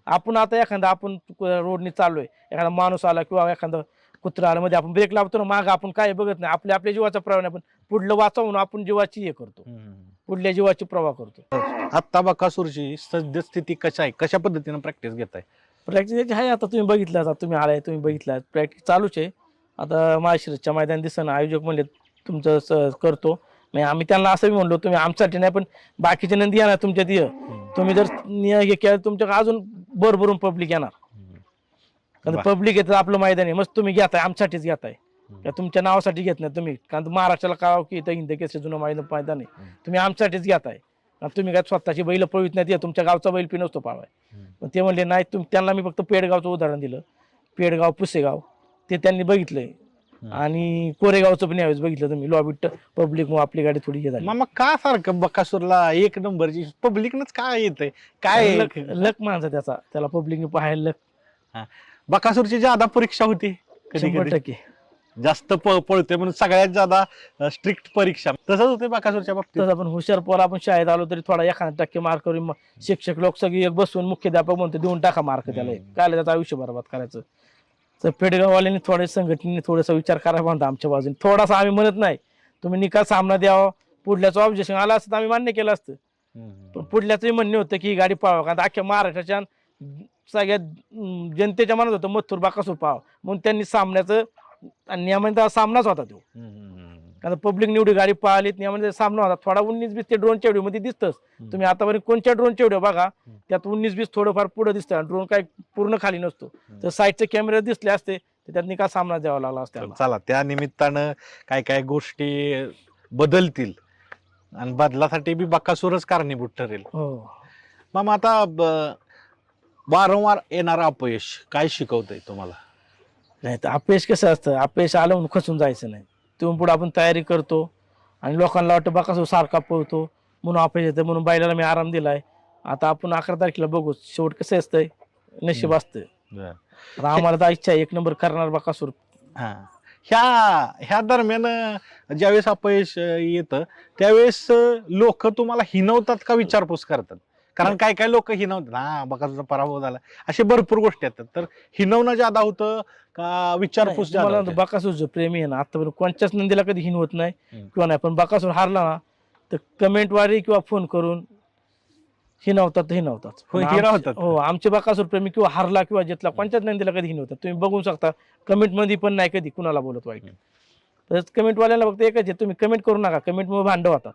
आपण आता एखादा आपण रोडनी चाललोय, एखादा माणूस आला किंवा एखादा कुत्रा आला मध्ये आपण ब्रेक लावतो ना, माग आपण काय बघत नाही, आपल्या जीवाचा प्रवाह नाही, आपण पुढलं वाचवून आपण जीवाची हे करतो, पुढल्या जीवाची प्रवाह करतो. आत्ता बकासूरची सद्यस्थिती कशा आहे, कशा पद्धतीने प्रॅक्टिस घेताय? प्रॅक्टिस आहे आता तुम्ही बघितलं, आता तुम्ही आलाय तुम्ही बघितलं, प्रॅक्टिस चालूच आहे. आता माळशिरसच्या मैदान दिसणं आयोजक म्हणले तुमचं करतो, म्हणजे आम्ही त्यांना असं म्हणलो तुम्ही आमच्यासाठी नाही पण बाकीचे नंदी येणार तुमच्यात ये, तुम्ही जर हे केलं तुमच्याकडे अजून भरभरून पब्लिक येणार. कारण पब्लिक येतं आपलं मैदान आहे, मस्त तुम्ही घेताय आमच्यासाठीच घेताय, तुमच्या नावासाठी घेत नाही तुम्ही. कारण महाराष्ट्राला काय की इथं हिंद केसरी जुनं मैदान आहे, तुम्ही आमच्यासाठीच घेताय. तुम्ही काय स्वतःची बैल पळवित नाही, तुमच्या गावचा बैल पी नसतो पाळवाय. पण ते म्हणले नाही, त्यांना मी फक्त पेडगावचं उदाहरण दिलं, पेडगाव पुसेगाव ते त्यांनी बघितलंय आणि कोरेगावचं पण यावेळेस बघितलं तुम्ही, लॉबी पब्लिक मग आपली गाडी थोडी हे झाली. मग का सारखं बकासूरला 1 नंबरची पब्लिकनच काय येतंय, काय लक माणसा त्याला पब्लिकने पाहायला लक. बकासूरची ज्यादा परीक्षा होती, 100% जास्त पळते म्हणून सगळ्यात ज्यादा स्ट्रिक्ट परीक्षा, तसंच होते बकासूरच्या बाबतीत. तसं पण हुशार पोर आपण शाळेत आलो तरी थोडा 1% मार्क करून शिक्षक लोक सगळी एक बसून मुख्याध्यापक म्हणतो देऊन टाका मार्क त्याला, काय त्याचं आयुष्य बरबाद करायचं. तर पेडगाववाल्यांनी थोडे संघटनेने थोडासा विचार करायला म्हणता आमच्या बाजूने, थोडासा आम्ही म्हणत नाही तुम्ही निकाल सामना द्यावा, पुढल्याचं ऑब्जेक्शन आलं असतं आम्ही मान्य केलं असतं, पण पुढल्याचंही म्हणणं होतं की ही गाडी पाहावं, कारण अख्ख्या महाराष्ट्राच्या सगळ्या जनतेच्या मनात होतं मथुर बकासूर पाहावं, म्हणून त्यांनी सामन्याचं नियमांचा सामनाच होता तो. कारण पब्लिक निवडी गाडी पाहिलीत, नियमांचा सामना होता थोडा 19-20 ते ड्रोनच्या व्हिडिओ मध्ये दिसतच. तुम्ही आतापर्यंत कोणत्या ड्रोनच्या व्हिडिओ बघा त्यात 19-20 थोडंफार पुढे दिसतं, ड्रोन काय पूर्ण खाली नसतो. तर साईडचे कॅमेरे दिसले असते तर त्यात निकाल सामना द्यावा लागला असता. चला त्या निमित्तानं काय काय गोष्टी बदलतील आणि बदलासाठी बी बकासूरच कारणीभूत ठरेल. मग आता वारंवार येणारं अपयश काय शिकवतंय तुम्हाला? नाही तर अपयश कसं असतं, अपयश आलं म्हणून खचून जायचं नाही, तिथून पुढे आपण तयारी करतो आणि लोकांना वाटतं बकासूर सारखा पळतो म्हणून अपयश येतं, म्हणून बैलाला मी आराम दिलाय. आता आपण 11 तारखेला बघू शेवट कसं असतंय, नशीब असतं. आम्हाला तर इच्छा आहे 1 नंबर करणार बकासूर. ह्या दरम्यान ज्यावेळेस अपयश येतं त्यावेळेस लोक तुम्हाला हिनवतात का विचारपूस करतात? कारण काय काय लोक हिनवतात, हा बकासूरचा पराभव झाला, असे भरपूर गोष्टी येतात. तर हिनवणं ज्यादा होतं का विचारपूस? बकासूरचं प्रेमी आहे ना, आतापर्यंत कोणत्याच नंदीला कधी हिनवत नाही किंवा नाही, पण बकासूर हारला ना तर कमेंटवारी किंवा फोन करून हिनवतात. हो, आमचे बकासूर प्रेमी किंवा हारला किंवा जितला कोणत्याच नंदीला कधी हिनवतात. तुम्ही बघू शकता कमेंट मध्ये पण नाही कधी कुणाला बोलत वाईट. तर कमेंट वाल्याला फक्त एकच आहे, तुम्ही कमेंट करू नका, कमेंट मुळे भांडण होतात.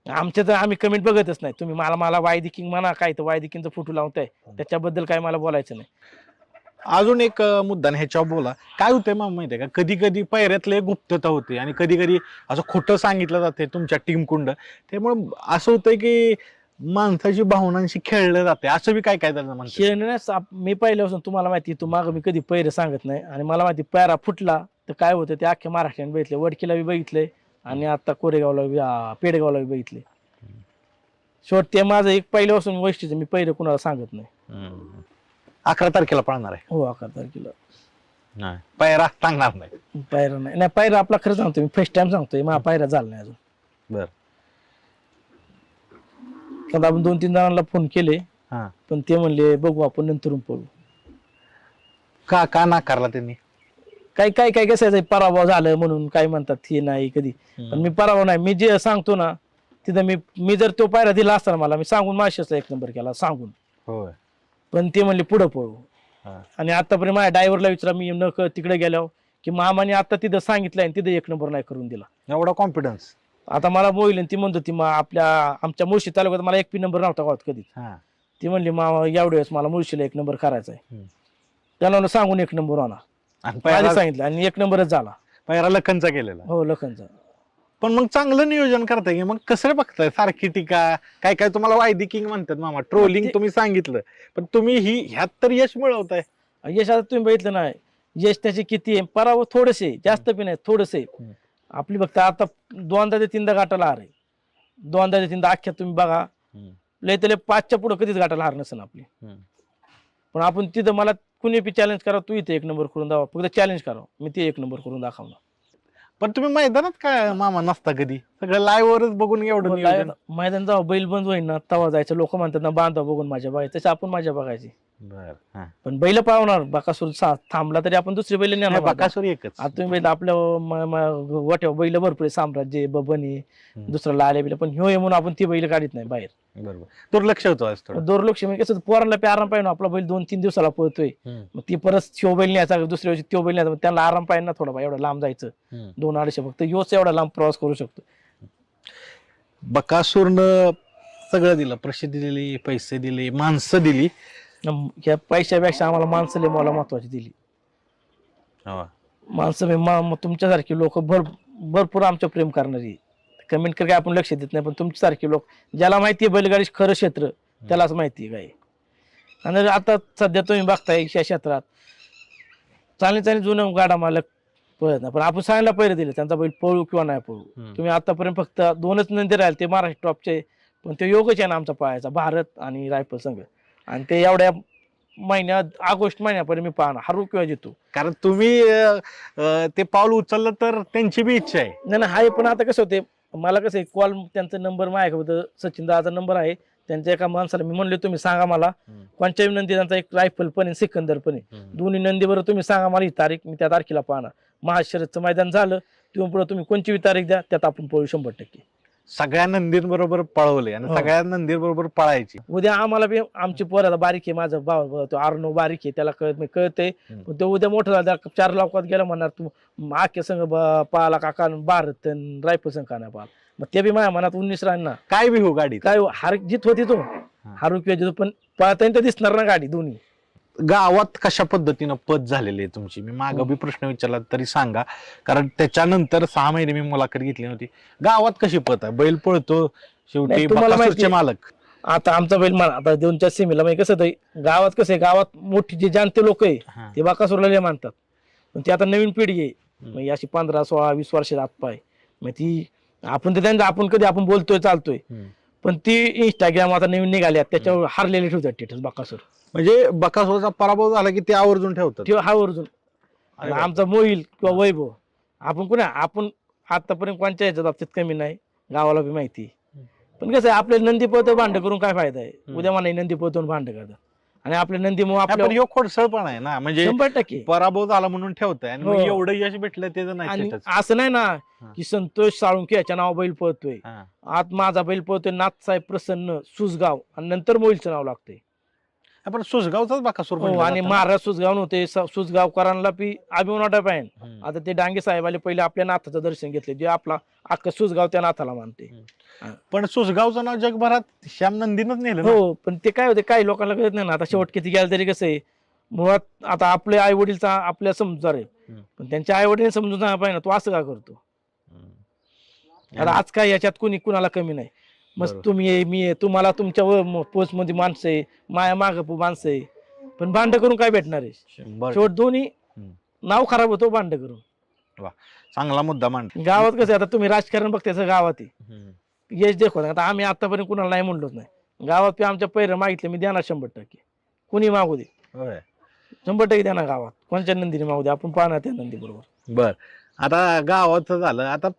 आमच्या तर आम्ही कमेंट बघतच नाही. तुम्ही मला वायदिकिंग म्हणा, काय तर वायदिकिंगचा फोटो लावताय त्याच्याबद्दल काय मला बोलायचं नाही. अजून एक मुद्दा ह्याच्यावर बोला, काय होतंय मग माहितीये का, कधी कधी पैऱ्यातले गुप्तता होते आणि कधी कधी असं खोटं सांगितलं जाते तुमच्या टीम कुंड, त्यामुळे असं होतंय की माणसाची भावनांशी खेळलं जाते, असं बी काय काय त्याचं खेळणं नाही. मी पहिल्यापासून तुम्हाला माहिती तू मागं मी कधी पैरे सांगत नाही, आणि मला माहिती पैरा फुटला तर काय होतं ते अख्ख्या महाराष्ट्राने बघितले, वडकीला बी बघितलंय आणि आता कोरेगावला पेडगावला बी बघितले. शेवट ते माझं एक पहिल्यापासून वैशिष्ट्य, मी पहिले कुणाला सांगत नाही. 11 तारखेला पळणार आहे? हो, 11 तारखेला. पायरा सांगणार नाही? पायरा नाही, पायरा आपला खरं सांगतो मी, फर्स्ट टाइम सांगतोय, मला पायरा झाला नाही अजून. बर. आपण 2-3 जणांना फोन केले पण ते म्हणले बघू आपण नंतरून पळू. का नाकारला त्यांनी? काय कसं पराभव झालं म्हणून काय म्हणतात हे नाही कधी, पण मी पराभव नाही, मी जे सांगतो ना तिथं मी जर तो पायरा दिला असता मला, मी सांगून माळशिरसला 1 नंबर केला सांगून. होय. पण ते म्हणले पुढं पळू. आणि आतापर्यंत माझ्या ड्रायव्हरला विचारा, मी तिकडे गेलो की मामाने आता तिथं सांगितलंय आणि तिथं 1 नंबर नाही करून दिला. एवढा कॉन्फिडन्स? आता मला मोहिल ती म्हणत होती आमच्या मुळशी तालुक्यात मला 1 नंबर नव्हता गावात कधी. ती म्हणली मामा एवढ्या वेळेस मला मुळशीला 1 नंबर करायचा आहे, त्याला सांगून 1 नंबर होणार सांगितलं आणि 1 नंबरच झाला. पायरा लखनचा केलेला? हो, लखनचा. पण मग चांगलं नियोजन करताय की मग कसं बघताय सारखी टीका काय काय तुम्हाला वायदी किंग म्हणतात मामा ट्रोलिंग तुम्ही सांगितलं पण तुम्ही ह्यात तर यश मिळवताय. यश आता तुम्ही बघितलं नाही यश त्याचे किती आहे पराभव थोडेसे जास्त बी नाही थोडेसे आपली फक्त आता 2दा ते 3दा गाठाला हार आहे 2दा ते 3दा अख्ख्या तुम्ही बघा लय त्याला 5च्या पुढे कधीच गाठाला हार नसेल आपली पण आपण तिथं मला कुणी बी चॅलेंज करा तू इथे 1 नंबर करून दाखवा फक्त चॅलेंज करा मी ते 1 नंबर करून दाखवणार. पण तुम्ही मैदानात काय मामा नसता कधी सगळं लाईव्ह वरच बघून एवढं नियोजन? मैदान जेव्हा बैल बंद होईल ना तेव्हा जायचं लोक म्हणतात ना बांधा बघून माझ्या बाई तसे आपण माझ्या बघायची पण बैल पावणार बाकासूर थांबला तरी आपण दुसरी बैल नेणार बकासूर एकच. आता तुम्ही बैल आपल्या वाट्यावर बैल भरपूर साम्राज्य बबनी दुसरा लाल्या बिल्या पण ह्यो आहे म्हणून आपण ती बैल काढत नाही बाहेर. बरोबर दुर्लक्ष होतं दुर्लक्ष म्हणजे कसं पोरांना बी आराम पाहिजे आपला बैल 2-3 दिवसाला पळतोय मग ती परत शिव बैल न्यायचा दुसऱ्या दिवशी त्यो बैल न्यायचा त्यांना आराम पाहिजे ना थोडा एवढा लांब जायचं 2-250 फक्त ह्योच एवढा लांब प्रवास करू शकतो. बकासूरनं सगळं दिलं प्रसिद्धी दिली पैसे दिले माणसं दिली या पैशापेक्षा आम्हाला माणसं लय मला महत्वाची दिली. माणसं तुमच्यासारखी लोक भरपूर आमच्या प्रेम करणारी कमेंट कर काय आपण लक्ष देत नाही पण तुमच्यासारखे लोक ज्याला माहिती आहे बैलगाडी खरं क्षेत्र त्यालाच माहिती आहे काय. आणि आता सध्या तुम्ही बघताय या क्षेत्रात चांगले जुनं गाडा मालक पळत नाही पण आपण सांगायला पहिले दिले त्यांचा बैल पळू किंवा नाही पळू तुम्ही आतापर्यंत फक्त 2च नंदी राहिले ते महाराष्ट्र टॉपचे पण ते योगच आहे ना आमचा पळायचा भारत आणि रायफल संघ आणि ते एवढ्या महिन्यात ऑगस्ट महिन्यापर्यंत मी पाहणार हरू किंवा जितो कारण तुम्ही ते पाऊल उचललं तर त्यांची बी इच्छा आहे. नाही हाय पण आता कसं होते मला कसं आहे कॉल त्यांचा नंबर माझ्याकडे सचिन दादाचा नंबर आहे त्यांच्या एका माणसाला मी म्हणले तुम्ही सांगा मला कोणत्याही नंदी त्यांचा एक रायफल पण आहे सिकंदर पण आहे दोन्ही नंदीवर तुम्ही सांगा मला ही तारीख मी त्या तारखेला पाहणार महाशर्यतचं मैदान झालं तिथून पुढे तुम्ही कोणची तारीख द्या त्यात आपण पळू 100%. सगळ्या नंदींबरोबर पळवले आणि सगळ्या नंदींबरोबर पळायची. उद्या आम्हाला बी आमची पोर बारीक आहे माझा भाव तो आर्नो बारीक आहे त्याला कळतंय पण तो उद्या मोठं झाला 4 लाखात गेला म्हणणार तू आख्या संघ पाहाला काका भारत रायफल संघ का नाही पाहिला मग ते बी माझ्या मनात 19 राहणार काय बी हो गाडी काय हार जित होती तो हारू किंवा जितो पण पळता तर दिसणार ना गाडी दोन्ही. गावात कशा पद्धतीनं पद झालेली आहे तुमची मी मागं बी प्रश्न विचारला तरी सांगा कारण त्याच्यानंतर 6 महिने मी मुलाखत घेतली नव्हती. गावात कशी पद आहे बैल पळतो शेवटी बकासूरचे मालक आता आमचा बैल मला आता 2-4 सीमेला म्हणजे कसं गावात कसं आहे गावात मोठी जे जाणते लोक आहे ते बकासूरला लय मानतात पण ती आता नवीन पिढी आहे म्हणजे अशी 15, 16, 20 वर्ष आत पाय मग ती आपण तर त्यांचं आपण कधी आपण बोलतोय चालतोय पण ती इंस्टाग्राम आता नवीन निघाल्या त्याच्यावर हारलेले ठेवतात स्टेटस बकासूर म्हणजे बकासूरचा पराभव झाला की ते आवर्जून ठेवतात किंवा हा आवर्जून आमचा मोहिल किंवा वैभव आपण आतापर्यंत कोणत्या याच्या बाबतीत कमी नाही गावाला बी माहिती पण कसं आहे आपले नंदी पळतो भांड करून काय फायदा आहे उद्या मला नंदी पळतो भांड करतात आणि आपले नंदी मग आपल्या खोडसळ पण आहे ना म्हणजे 100% पराभव झाला म्हणून ठेवताय आणि मग एवढं यश भेटलं ते नाही असं नाही ना की संतोष साळुंके याच्या नाव बैल पळतोय आत माझा बैल पळतोय नाथसाहेब प्रसन्न सुसगाव आणि नंतर मोहिलचं नाव लागतंय आपण सुसगावचाच बकासूर आणि महाराज सुसगाव नव्हते सुसगावकरांना बी अभिमान वाटा पाहिजे आता ते डांगे साहेब आले पहिले आपल्या नाथाचं दर्शन घेतले जे आपला अख्खा सुसगाव त्या नाथाला मानते पण सुसगावचं नाव जगभरात श्याम नंदीनच नेलं हो पण ते काय होते काही लोकांना कळत नाही ना आता शेवट किती गेलं तरी कसं आहे मुळात आता आपले आई वडीलचा आपल्या समजूदार आहे पण त्यांच्या आई वडील समजून नाही पाहिजे ना तू असं का करतो आता आज काय याच्यात कुणी कुणाला कमी नाही मस्त तुम्ही मी आहे तुम्हाला तुमच्या पोस्ट मध्ये माणसं आहे माया माग माणसं आहे पण भांड करून काय भेटणार आहे शेवट दोन्ही नाव खराब होतो भांड करून. चांगला मुद्दा मांड. गावात कसं आता तुम्ही राजकारण बघताय गावात यश देखो आता आम्ही आतापर्यंत कुणाला नाही म्हणलोच नाही गावात आमच्या पैर मागितले मी देणार 100% कुणी मागू दे 100% देणार गावात कोणत्या नंदीने मागू दे आपण पाहणार त्या नंदी बरोबर. बर आता गावात झालं आता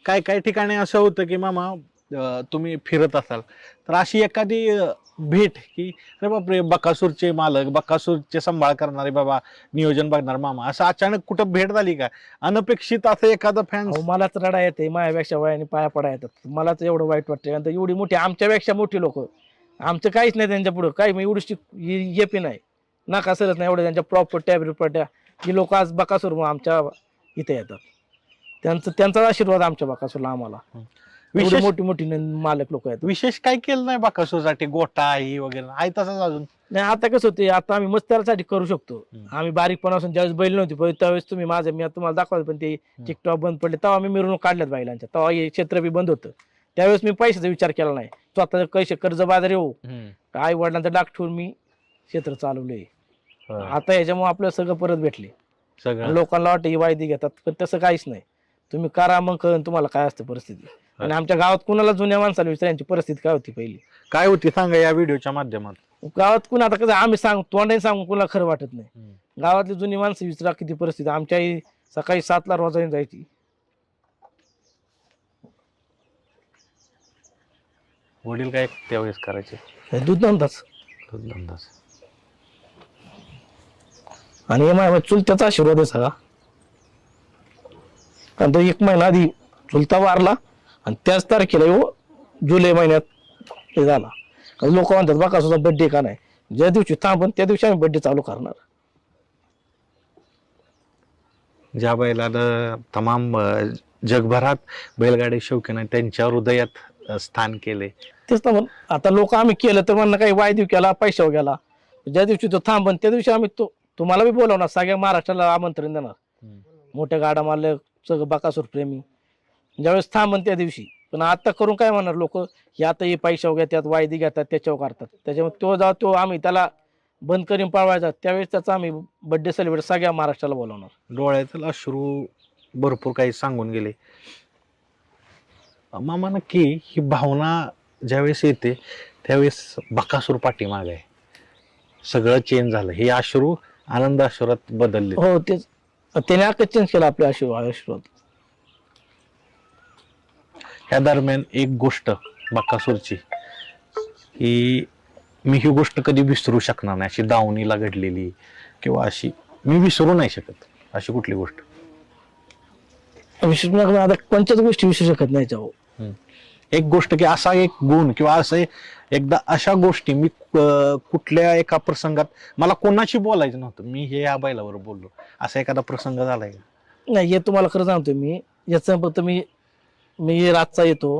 काय ठिकाणी असं होतं की मामा तुम्ही फिरत असाल तर अशी एखादी भेट की अरे बापरे बकासूरचे मालक बकासूरचे सांभाळ करणारे बाबा नियोजन बघणार मामा असं अचानक कुठं भेट झाली का अनपेक्षित असं एखादं फॅन? मलाच रडा येते माझ्यापेक्षा वयाने पाया पडा येतात मलाच एवढं वाईट वाटतं एवढी मोठी आमच्यापेक्षा मोठी लोक आमचं काहीच नाही त्यांच्या पुढं काही एवढी येपी नाही नका सरच नाही एवढं त्यांच्या प्रॉपर टॅबलेट जी लोक आज बकासूर आमच्या इथे येतात त्यांचा आशीर्वाद आमच्या बकासूरला आम्हाला मोठी मोठी मालक लोक आहेत. विशेष काय केलं नाही बकासूरसाठी गोटा आई वगैरे आहे तसंच अजून नाही आता कसं होते, आता आम्ही मस्त्यासाठी करू शकतो. हम्म. आम्ही बारीकपणापासून ज्यावेळेस बैल नव्हती पण त्यावेळेस तुम्ही माझं मी तुम्हाला दाखवलं, पण ते टिकटॉक बंद पडले तेव्हा आम्ही मिरवणूक काढल्यात बैलांच्या, तेव्हा हे क्षेत्र बी बंद होतं. त्यावेळेस मी पैशाचा विचार केला नाही, स्वतः कैसे कर्ज बाजारी हो आई वडिलांचा डाक ठेवून मी क्षेत्र चालवलंय. आता याच्यामुळे आपल्याला सगळं परत भेटले. सगळं लोकांना वाटतं ही वायदी घेतात, पण तसं काहीच नाही. तुम्ही करा मग कळण तुम्हाला काय असते परिस्थिती. आणि आमच्या गावात कुणाला जुन्या माणसाला विचारायची परिस्थिती काय होती पहिली, काय होती सांगा या व्हिडिओच्या माध्यमात. गावात कुणा आता कसं आम्ही सांग तोंडाने सांगून कुणाला खरं वाटत नाही. गावातली जुनी माणसं विचारा किती परिस्थिती. आमच्या आई सकाळी 7ला रोजाने जायची. वडील काय त्यावेळेस करायचे? हे दूध धंदाच. धंदाच. आणि हे माझ्या चुलत्याचा आशीर्वाद आहे सगळा, कारण तो 1 महिना आधी चुलता वारला आणि त्याच तारखेला जुलै महिन्यात हे झाला. लोक म्हणतात बघा सुद्धा बड्डे का नाही, ज्या दिवशी थांबन त्या दिवशी आम्ही बड्डे चालू करणार. ज्या बैलानं तमाम जगभरात बैलगाडी शौकीन आहे त्यांच्या हृदयात स्थान केले. तेच ना, म्हण आता लोक आम्ही केलं तर म्हणणं काही वायदीव केला पैशावर गेला. ज्या दिवशी तो थांबन त्या दिवशी आम्ही तुम्हाला बी बोलवणार, सगळ्या महाराष्ट्राला आमंत्रण देणार. मोठ्या गाडा मारले सगळं बकासूर प्रेमी ज्यावेळेस थांबन त्या दिवशी. पण आता करून काय म्हणणार लोक, हे आता हे पैशावर घेतात वायदी घेतात त्याच्यावर करतात. त्याच्यामुळे तो आम्ही त्याला बंद करून पाळवायचा, त्यावेळेस त्याचा आम्ही बर्थडे सेलिब्रेट सगळ्या महाराष्ट्राला बोलवणार. डोळ्यातील अश्रू भरपूर काही सांगून गेले. मामा नक्की ही भावना ज्यावेळेस येते त्यावेळेस बकासूर पाठीमाग आहे, सगळं चेंज झालं, हे अश्रू आनंद अश्रूत बदलले. हो तेच, त्याने आकच चेंज केला आपल्या आशीर्वाद. या दरम्यान एक गोष्ट बकासूरची, ही मी ही गोष्ट कधी विसरू शकणार नाही, अशी दावणीला घडलेली किंवा अशी मी विसरू नाही शकत अशी कुठली गोष्ट? आता कोणत्याच गोष्टी विसरू शकत नाही. एक गोष्ट की असा एक गुण किंवा असं एकदा अशा गोष्टी मी कुठल्या एका प्रसंगात मला कोणाशी बोलायचं नव्हतं, मी हे या बैलावर बोललो, असा एखादा प्रसंग झालाय का? नाही, हे तुम्हाला खरं सांगतो मी. याचं फक्त मी रातचा येतो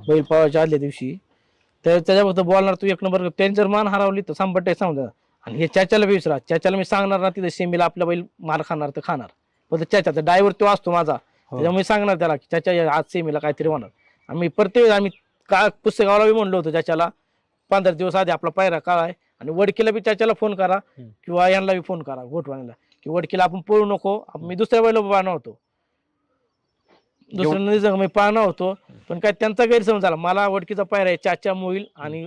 बैल पावाच्या आदल्या दिवशी, त्याच्या फक्त बोलणार तू 1 नंबर. त्यांनी जर मान हरवली तर 100% सांगणार. आणि हे चाच्याला बी विसरा, चाच्याला मी सांगणार ना तिथे सेमीला आपला बैल मार खाणार तर खाणार, फक्त चाच्याचा ड्रायव्हर तो असतो माझा, त्याच्यामुळे मी सांगणार त्याला की चाच्या आज सेमीला काहीतरी होणार. आम्ही प्रत्येक आम्ही का पुस्तकाला बी म्हणलो होतो चाच्याला 15 दिवस आधी आपला पायरा काढाय, आणि वडकीला बी चाच्याला फोन करा किंवा यांना बी फोन करा घोटवाण्याला की वडकीला आपण पळू नको. मी दुसऱ्या बैला पाहणार होतो, दुसऱ्या नदी मी पाहणार होतो, पण काय त्यांचा गैरसमज झाला. मला वडकीचा पायरा आहे चाच्या मोईल आणि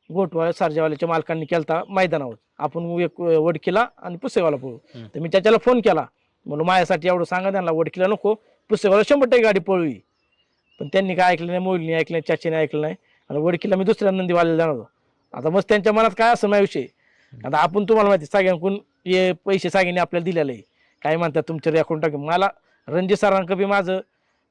गोटवाळ सारजेवाल्याच्या मालकांनी केलता मैदानावर, आपण वडकीला आणि पुस्तकाला पळू. तर मी त्याच्याला फोन केला, म्हणून माझ्यासाठी एवढं सांगा त्यांना, वडकीला नको पुस्तकाला 100% गाडी पळवी. पण त्यांनी काय ऐकलं नाही, मोईलनी ऐकलं नाही, चाचीने ऐकलं नाही, आणि वडकीला मी दुसऱ्या नंदीवाल्याला जाणार होतो. आता मग त्यांच्या मनात काय असं नाही विषय. आता आपण तुम्हाला माहिती सगळ्यांकडून हे पैसे सगळ्यांनी आपल्याला दिलेले आहे, काय म्हणतात तुमच्या अकाउंट टाकून. मला रणजित सरांक बी माझं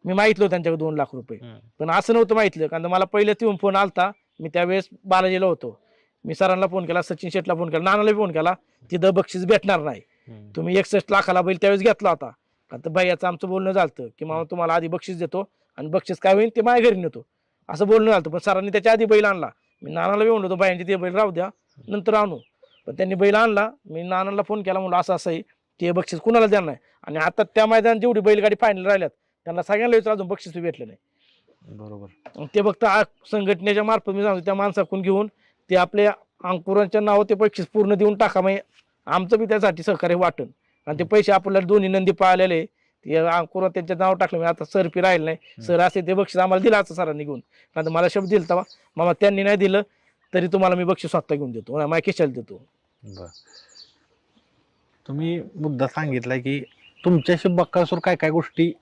मी माहितलं त्यांच्याकडे 2 लाख रुपये, पण असं नव्हतं माहितलं, कारण मला पहिले तिथून फोन आलता. मी त्यावेळेस बालाजीला होतो, मी सरांना फोन केला, सचिन शेटला फोन केला, नानाला फोन केला, तिथं बक्षीस भेटणार नाही, तुम्ही 61 लाखाला बैल त्यावेळेस घेतला होता. आता भैयाचं आमचं बोलणं झालं की मामा तुम्हाला आधी बक्षीस देतो आणि बक्षीस काय होईल ते माझ्या घरी नेतो, असं बोलणं झालं. पण सरांनी त्याच्या आधी बैल आणला. मी नानाला म्हणलो होतो बायांची ते बैल राहू द्या नंतर आणू, पण त्यांनी बैल आणला. मी नानाला फोन केला, म्हणलं असं आहे ते बक्षीस कुणाला देणार नाही. आणि आता त्या मैदानात जेवढी बैलगाडी फायनल राहिल्यात त्यांना सगळ्यांना विचार अजून बक्षीस भेटलं नाही. बरोबर, ते फक्त संघटनेच्या मार्फत मी सांगतो त्या माणसाकडून घेऊन ते आपल्या अंकुरांच्या नाव ते बक्षीस पूर्ण देऊन टाका, म्हणजे आमचं बी त्यासाठी सहकार्य वाटन. आणि ते पैसे आपल्याला दोन्ही नंदी पाळलेले ते अंकुर त्यांच्या नाव टाकलं. मी आता सर राहिलं नाही, सर असे ते बक्षीस आम्हाला दिलं असं सरांनी घेऊन, कारण मला शब्द दिला तेव्हा मामा त्यांनी नाही दिलं तरी तुम्हाला मी बक्षीस स्वतः घेऊन देतो, माझ्या खिशाला देतो. तुम्ही मुद्दा सांगितलाय की तुमच्याशी बकासूर काय काय गोष्टी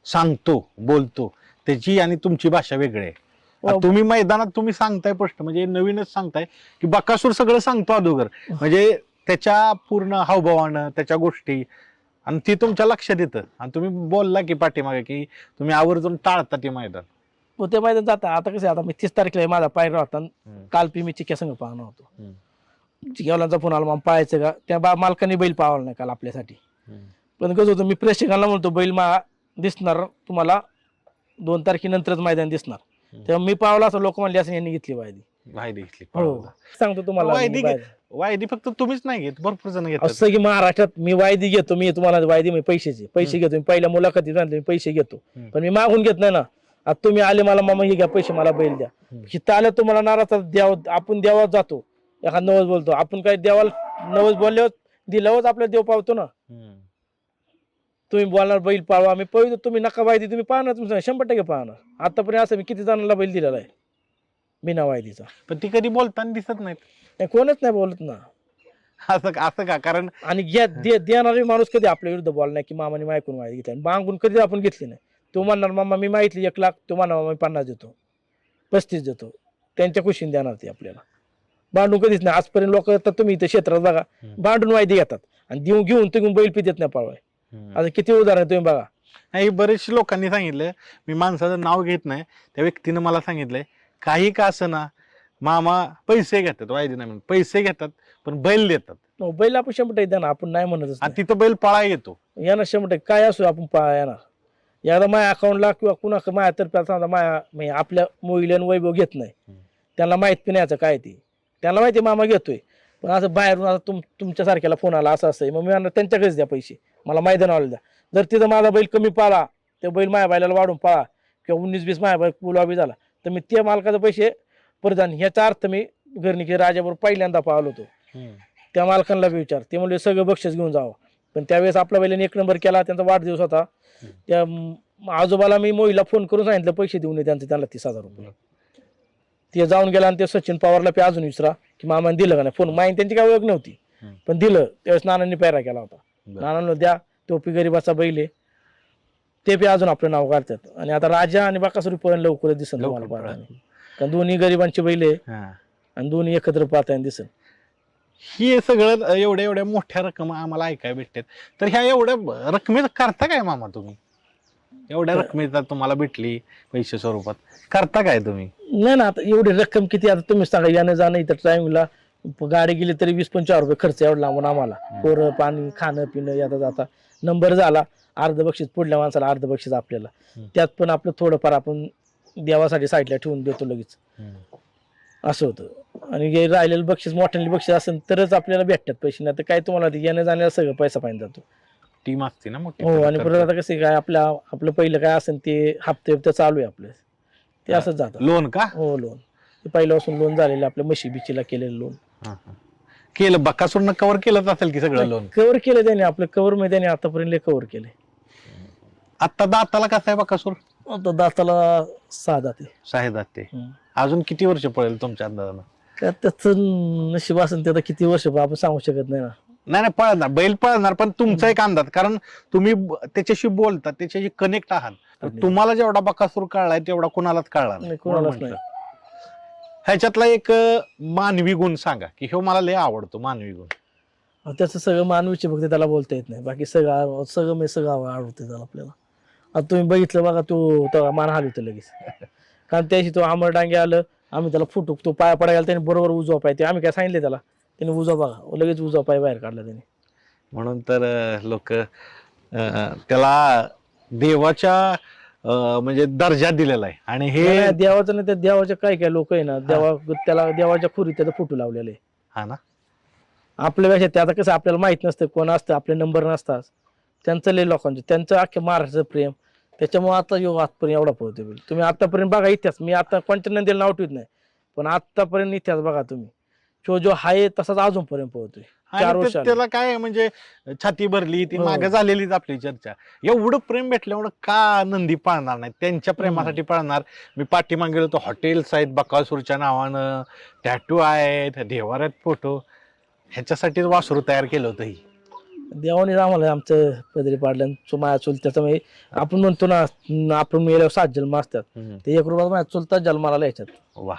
सांगतो बोलतो, त्याची आणि तुमची भाषा वेगळी आहे. तुम्ही मैदानात तुम्ही सांगताय स्पष्ट, म्हणजे नवीनच सांगताय की बकासूर सगळं सांगतो अगोदर, म्हणजे त्याच्या पूर्ण हावभावानं त्याच्या गोष्टी, आणि ती तुमच्या लक्षात येतं. आणि तुम्ही बोलला की पाठीमागे की तुम्ही आवर्जून टाळता ते मैदान. ते मैदान जाता. आता कसं आता मी 30 तारखेला माझा पायरा होता, काल मी चिक्या संघ पाहणार होतो. चिक्यावाल्यांचा फोन आला, मग पाहायचं का, त्या मालकाने बैल पावला नाही काल आपल्यासाठी. पण कसं होतं, मी प्रेक्षकांना म्हणतो बैल दिसणार तुम्हाला 2 तारखेनंतरच मैदान दिसणार. तेव्हा मी पावला असं लोक म्हणले असं यांनी घेतली पाहिजे. वायदी घेतली हो पळवला. सांगतो तुम्हाला वायदी मी बाहेर. वायदी फक्त तुम्हीच नाही घेत, भरपूर जण घेतात. असं की महाराष्ट्रात मी वायदी घेतो, मी तुम्हाला वायदी म्हणजे पैसे घेतो, मी पहिल्या मुलाखतीत सांगितलं मी पैसे घेतो, हम्म. पण मी मागून घेत नाही ना. आता तुम्ही आले मला मामा हे घ्या पैसे, मला बैल द्या, हिथं आलं तुम्हाला नाराज द्यावं, आपण देवात जातो एखादा नवस बोलतो, आपण काय देवाला नवस बोलल्यावर दिल्यावरच आपल्याला देव पावतो ना. तुम्ही बोलणार बैल पाळवा, आम्ही पळतो, तुम्ही नका वायदी, तुम्ही पाहणार, तुमचं 100% पाहणार. आतापर्यंत असं मी किती जणांना बैल दिलेला आहे बिना वायदीचा, पण ती कधी बोलताना दिसत नाहीत. नाही, कोणच नाही बोलत ना. असं असं का? कारण आणि देणारे माणूस कधी आपल्या विरुद्ध बोलला नाही की मामाने मायकून वायदी घेतली, मागून कधी आपण घेतली नाही. तो म्हणणार मामा मी मागितली 1 लाख, तो म्हणणार मामा मी 50 देतो, 35 देतो, त्यांच्या खुशीने देणार ते आपल्याला. भांडून कधीच नाही आजपर्यंत. लोक तर तुम्ही इथे क्षेत्रात बघा, भांडून वायदी घेतात आणि घेऊन तुम्ही बैल पी देत नाही पाळवाय. आता किती उदाहरण तुम्ही बघा. नाही, बरेचशे लोकांनी सांगितलं, मी माणसाचं नाव घेत नाही, त्या व्यक्तीनं मला सांगितलंय काही का असं ना मामा पैसे घेतात, वायदी नाही म्हणून पैसे घेतात, पण बैल देतात. बैल आपण 100% देणार, आपण नाही म्हणतच आणि तिथं बैल पळा येतो. येणार 100%. काय असो आपण येणार. एकदा माझ्या अकाउंटला किंवा कुणा माझ्यातर्फे समजा म्हणजे आपल्या मोहिलन वैभव घेत नाही, त्यांना माहित पण याचं काय ते, त्यांना माहिती मामा घेतोय, पण असं बाहेरून आता तुमच्यासारख्याला फोन आला असं असं, मग मी म्हणणार त्यांच्याकडेच द्या पैसे, मला मैदानावर द्या. जर तिथं माझा बैल कमी पाळा, ते बैल माझ्या बैलाला वाढून पाळा किंवा 19-20 माझ्या बैल पुलाबी झाला, तर मी त्या मालकाचे पैसे परत आणीन. ह्याचा अर्थ मी घरनिकी राजाबरोबर पहिल्यांदा पाळलो होतो, त्या मालकांना बी विचार, ते म्हणजे सगळं बक्षीस घेऊन जावं. पण त्यावेळेस आपल्या बैलाने 1 नंबर केला, त्यांचा वाढदिवस होता. त्या आजोबाला मी मोहीला फोन करून सांगितलं पैसे देऊन ये त्यांना 30,000 रुपये. ते जाऊन गेला आणि ते सचिन पवारला पे अजून विचारा की मामाने दिलं का नाही. फोन माहीत त्यांची काय ओळख नव्हती, पण दिलं. त्यावेळेस नानांनी पैरा केला होता. नानांना द्या, तो पी गरीबाचा बैल आहे, ते बी अजून आपलं नाव काढतात. आणि आता राजा आणि बाकासुरी पण लवकरच दिसन तुम्हाला पाहताना, कारण दोन्ही गरिबांची बैल आहे आणि दोन्ही एकत्र पाहताना दिसन. हे सगळं एवढ्या मोठ्या रक्कम आम्हाला ऐकायला भेटतात, तर ह्या एवढ्या रकमेत करता काय मामा तुम्ही? एवढ्या रकमेचा तुम्हाला भेटली पैसे स्वरूपात, करता काय तुम्ही? नाही ना, आता एवढी रक्कम किती, आता तुम्ही सांगा, यानं जाणं इथं टाइमला गाडी गेली तरी 20-25 रुपये खर्च एवढा लांबून आम्हाला, पोरं पाणी खाणं पिणं येता जाता. नंबर झाला, अर्ध बक्षीस पुढल्या माणसाला, अर्ध बक्षीस आपल्याला. त्यात पण आपलं थोडंफार आपण देवासाठी साईडला ठेवून देतो लगेच, असं होतं. आणि हे राहिलेलं बक्षीस, मोठ्याने बक्षीस असेल तरच आपल्याला भेटतात पैसे, नाही तर काय तुम्हाला येणं जाण्याला सगळं पैसा पाहिजे जातो. टीम असते ना मोठी. हो, आणि परत आता कसं काय आपलं पहिलं काय असेल ते हप्ते चालू आहे आपलं, ते असंच जातं. लोन का? हो, लोन पहिल्यापासून लोन झालेलं, आपल्या म्हशी बिचीला केलेलं लोन केलं. बकासूरनं कव्हर केलंच असेल की सगळं लोन? कव्हर केलं त्याने, आपलं कव्हर मध्ये त्याने आतापर्यंत कव्हर केलंय. आता दाताला कसा आहे बकासूर? आता दाताला 6 दाते. 6 दाते. अजून किती वर्ष पडेल तुमच्या अंदाजानं? काय त्याचं नशीब असेल ते, आता किती वर्ष आपण सांगू शकत नाही ना. नाही पळणार, बैल पळणार, पण तुमचा एक अंदाज, कारण तुम्ही त्याच्याशी बोलता, त्याच्याशी कनेक्ट आहात. तुम्हाला जेवढा बकासूर कळलाय तेवढा कोणालाच कळणार नाही, कोणालाच नाही. ह्याच्यातला एक मानवी गुण सांगा की हे मला लय आवडतो, मानवी गुण. त्याचं सगळं मानवीचे फक्त त्याला बोलता येत नाही, बाकी सगळं आवडतं त्याला आपल्याला. आता तुम्ही बघितलं बघा, तो मान हलवतो लगेच, कारण त्याशी तो आमर डांगे आलं, आम्ही त्याला फुटू, तो पाया पडायला त्याने बरोबर उजवा पाय, ते आम्ही काय सांगितले त्याला, त्याने उजवा बघा लगेच उजवा पाय बाहेर काढला त्याने. म्हणून तर लोक त्याला देवाच्या म्हणजे दर्जा दिलेला आहे. आणि हे देवाचं नाही, त्या देवाच्या काय लोक आहे ना, त्याला देवाच्या खुरीत त्याचं फुटू लावलेलं आहे. हा ना, आपल्यापेक्षा ते आता कसं आपल्याला माहित नसतं कोण असतं, आपले नंबर नसतात, त्यांचं लय लोकांचं, त्यांचं अख्ख्या महाराष्ट्राचं प्रेम, त्याच्यामुळे आता आजपर्यंत एवढा पळतोय. तुम्ही आतापर्यंत बघा इतिहास, मी आता कोणत्या नंदीला नाव ठेवत नाही, पण आतापर्यंत इतिहास बघा तुम्ही, जो आहे तसाच अजूनपर्यंत पळतोय. 4 वर्ष त्याला काय म्हणजे छाती भरली ती मागे झालेलीच आपली चर्चा. एवढं प्रेम भेटल्यामुळं का नंदी पाळणार नाही? त्यांच्या प्रेमासाठी पाळणार. मी पाठीमागे गेलो तर हॉटेल्स आहेत बकासूरच्या नावानं, टॅटू आहेत, देवाऱ्यात फोटो, ह्याच्यासाठीच वासरू तयार केलं होतं. ही देवाने आम्हाला आमचं पदरी पाडलं, माझ्या चुलत्याचं म्हणजे आपण म्हणतो ना, आपण मेल्यावर 7 जन्म असतात, ते 1 रुपया माझ्या चुलता जन्माला याच्यात. वा.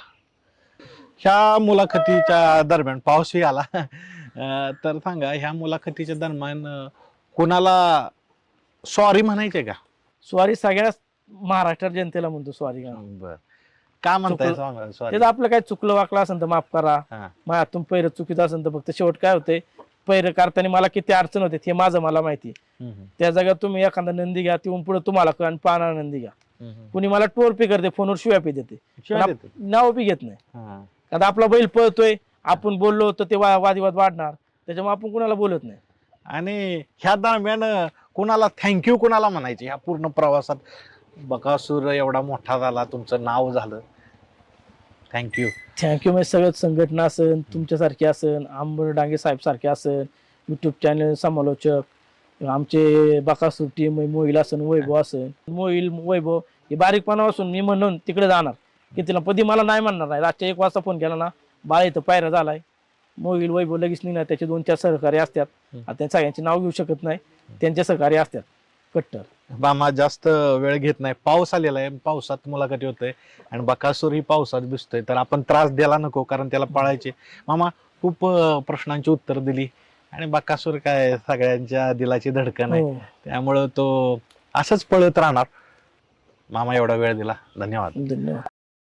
ह्या मुलाखतीच्या दरम्यान पाऊसही आला, तर सांगा, ह्या मुलाखतीच्या दरम्यान कोणाला सॉरी म्हणायचे का? सॉरी सगळ्या महाराष्ट्र जनतेला म्हणतो सॉरी. बर, का म्हणताय सॉरी? आपलं काय चुकलं वाकलं असेल तर माफ करा, माझ्यातून पैर चुकीत असेल तर फक्त शेवट काय होते, पैर करताना मला किती अडचण होते हे मला माहिती. त्या जागेत तुम्ही एखादा नंदी घ्या, तिथून पुढे तुम्हाला पाहणार नंदी घ्या. कुणी मला टोल पे करते, फोनवर शिव्या पे देते, नाव बी घेत नाही. आता आपला बैल पळतोय, आपण बोललो तर ते वादविवाद वाढणार, त्याच्यामुळे आपण कुणाला बोलत नाही. आणि ह्या दरम्यान कुणाला थँक्यू कुणाला म्हणायचे ह्या पूर्ण प्रवासात? बकासूर एवढा मोठा झाला, तुमचं नाव झालं, थँक्यू. थँक्यू. म्हणजे सगळं संघटना असेल, तुमच्यासारखे असेल, अंबर डांगे साहेब सारखे असेल, युट्यूब चॅनल समालोचक, आमचे बकासूर टीम, मोहिल असेल, वैभव असेल, मोहिल वैभव हे बारीकपणापासून मी म्हणून तिकडे जाणार की तिला कधी मला नाही म्हणणार नाही. रातच्या 1 वाजता फोन केला ना, बाळ इथं पायरा झालाय, मोहिल वैभव लगेच निघणार, त्याचे 2-4 सहकारी असतात. आता त्या सगळ्यांचे नाव घेऊ शकत नाही, त्यांचे सहकारी असतात कट्टर. मामा जास्त वेळ घेत नाही, पाऊस आलेला आहे, पावसात मुलाखती होतंय आणि बकासूर ही पावसात दिसतोय, तर आपण त्रास द्यायला नको, कारण त्याला पळायचे. मामा खूप प्रश्नांची उत्तर दिली आणि बकासूर काय सगळ्यांच्या दिलाची धडकन आहे, हो. त्यामुळं तो असंच पळत राहणार. मामा एवढा वेळ दिला, धन्यवाद. धन्यवाद.